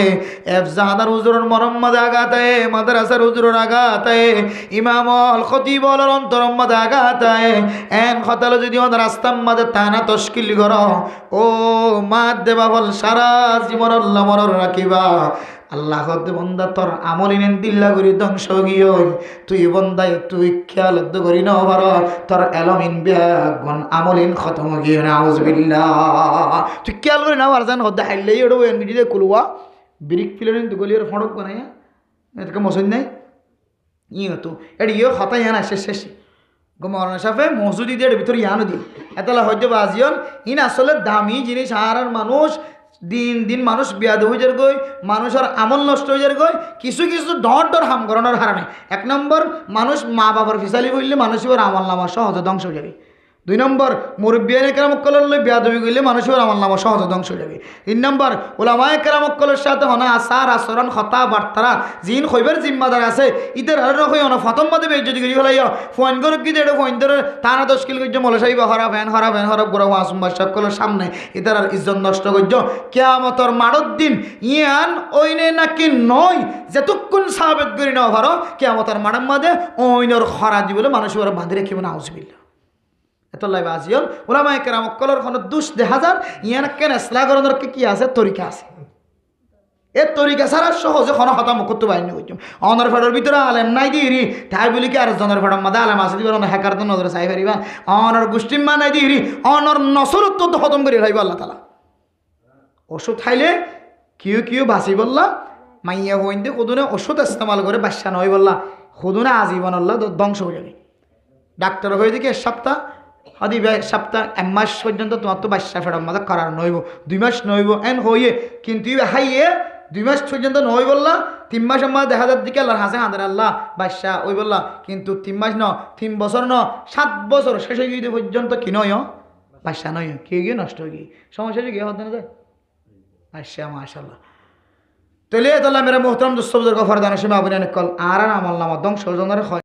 এফজানার উজুরের মরম্মাদে আঘাতায় মাদ্রাসার উজুরের আঘাতায় ইমামল খতিবল অন্তরম মাদে আঘাতায় এন খতাল যদি ওদের রাস্তার মাঝে টানা তশকিল কর ও মাত দেবা বল সারা জীবন আল্লাহ মনর রাখিবা আল্লাহ বন্দা তোর আমলিন দিল্লা করি ধ্বংস গিয়ে তুই বন্দাই তুই খেয়াল করি ন ভার তোর এলমিন বেগুন আমলিন খতম গিয়ে না আউযুবিল্লাহ তুই খেয়াল করি না জান হদ্দা হাইলেই ওটা এনগিডিতে কুলুয়া ব্রিক ফিলেন তো গলিয়ার ফড়ক বানাই এটাকে মসজিদ নাই ইয়ে তো এটা ইয়ে হতাই না শেষ মৌলানা সাহেব মসজিদ দিয়ে এর ভিতরে ইয়ানো দিই এতলা হয়তো বাজিয়ল ইন আসলে দামি জিনিস আর মানুষ দিন দিন মানুষ বিয়াদ হয়ে যার গই মানুষের আমল নষ্ট হয়ে যার গই কিছু কিছু ডর হাম করানোর হারানে এক নম্বর মানুষ মা বাবার ফিসালি বললে মানুষ এবার আমল নামা সহজে ধ্বংস হয়ে যাবে 2 নম্বর মুরব্বিয়ানে কেরামকলের লই বেয়াদবি করলে মানুষের আমল নামা সহজে ধ্বংস হয়ে যাবে। 3 নম্বর ওলামায়ে কেরামকলের সাথে হনা আচার আচরণ হতা বার্তারা জিন খইবের জিম্মাদার আছে ইদের আর নয় অন ফতম মাদে বেজ্জতি করি ফেলাইয়া ফোন করে কি দেড় ফোন ধরে তানা 10 কিলো গজ্জ মলে সাইবা হরা ফ্যান গোড়া ওয়াসুম বাদশাকলের সামনে ইদের আর ইজ্জত নষ্ট গজ্জ কিয়ামতের মাড়র দিন ইয়ান ওইনে নাকি নয় যেতক্ষণ সাহাবেত করি না ভারো কিয়ামতের মাড়র মাদে ওইনর খরা দিবলে মানুষের বাঁধি রেখিব না আউযুবিল্লাহ। এতলাই বাজিয়ল ওলামায়ে কেরামকলের কোনো দুষ দেখা যার ইয়ান কেন ইসলাহ করানোর কি আছে তরিকা আছে এর তরিকা ছাড়া সহজে কোনো হতা মুখত্ব বাইনি করছুম অনর ফেডর ভিতরে আলেম নাই দিরি তাই বলি কি আর জনের ফেডর মাদে আলেম আছে দিবার হ্যাকার তো নজরে চাই পারিবা অনর গোষ্ঠী মা নাই দিরি অনর নসরত্ব তো খতম করে রাখবো আল্লাহ তালা। ওষুধ খাইলে কিউ বাঁচি বললা মাইয়া হইতে খুদুনে ওষুধ ইস্তেমাল করে বাচ্চা নয় বললা খুদুনে আজীবন আল্লাহ ধ্বংস হয়ে যাবে। ডাক্তার হয়ে দেখি সপ্তাহ আদি সপ্তাহ 1 মাস পর্যন্ত তোমার তো বাচ্চা ফেরার মাথা করার নইব 2 মাস নইব এন হইয়ে কিন্তু হাইয়ে 2 মাস পর্যন্ত নয় বললা 3 মাসের মাঝে দেখা যার দিকে আল্লাহ হাসে হাঁদের আল্লাহ বাচ্চা ওই বললা কিন্তু 3 মাস 3 বছর 7 বছর শেষে গিয়ে পর্যন্ত কি নয় বাচ্চা নয় কে গিয়ে নষ্ট হয়ে গিয়ে সমস্যা গিয়ে হতে না যায় আচ্ছা মাশাআল্লাহ। তাহলে মেরা মোহতরম দোস্ত বুজুর্গ ফরদান হিসেবে আপনি অনেক কল আর আমল নামা ধ্বংস জনের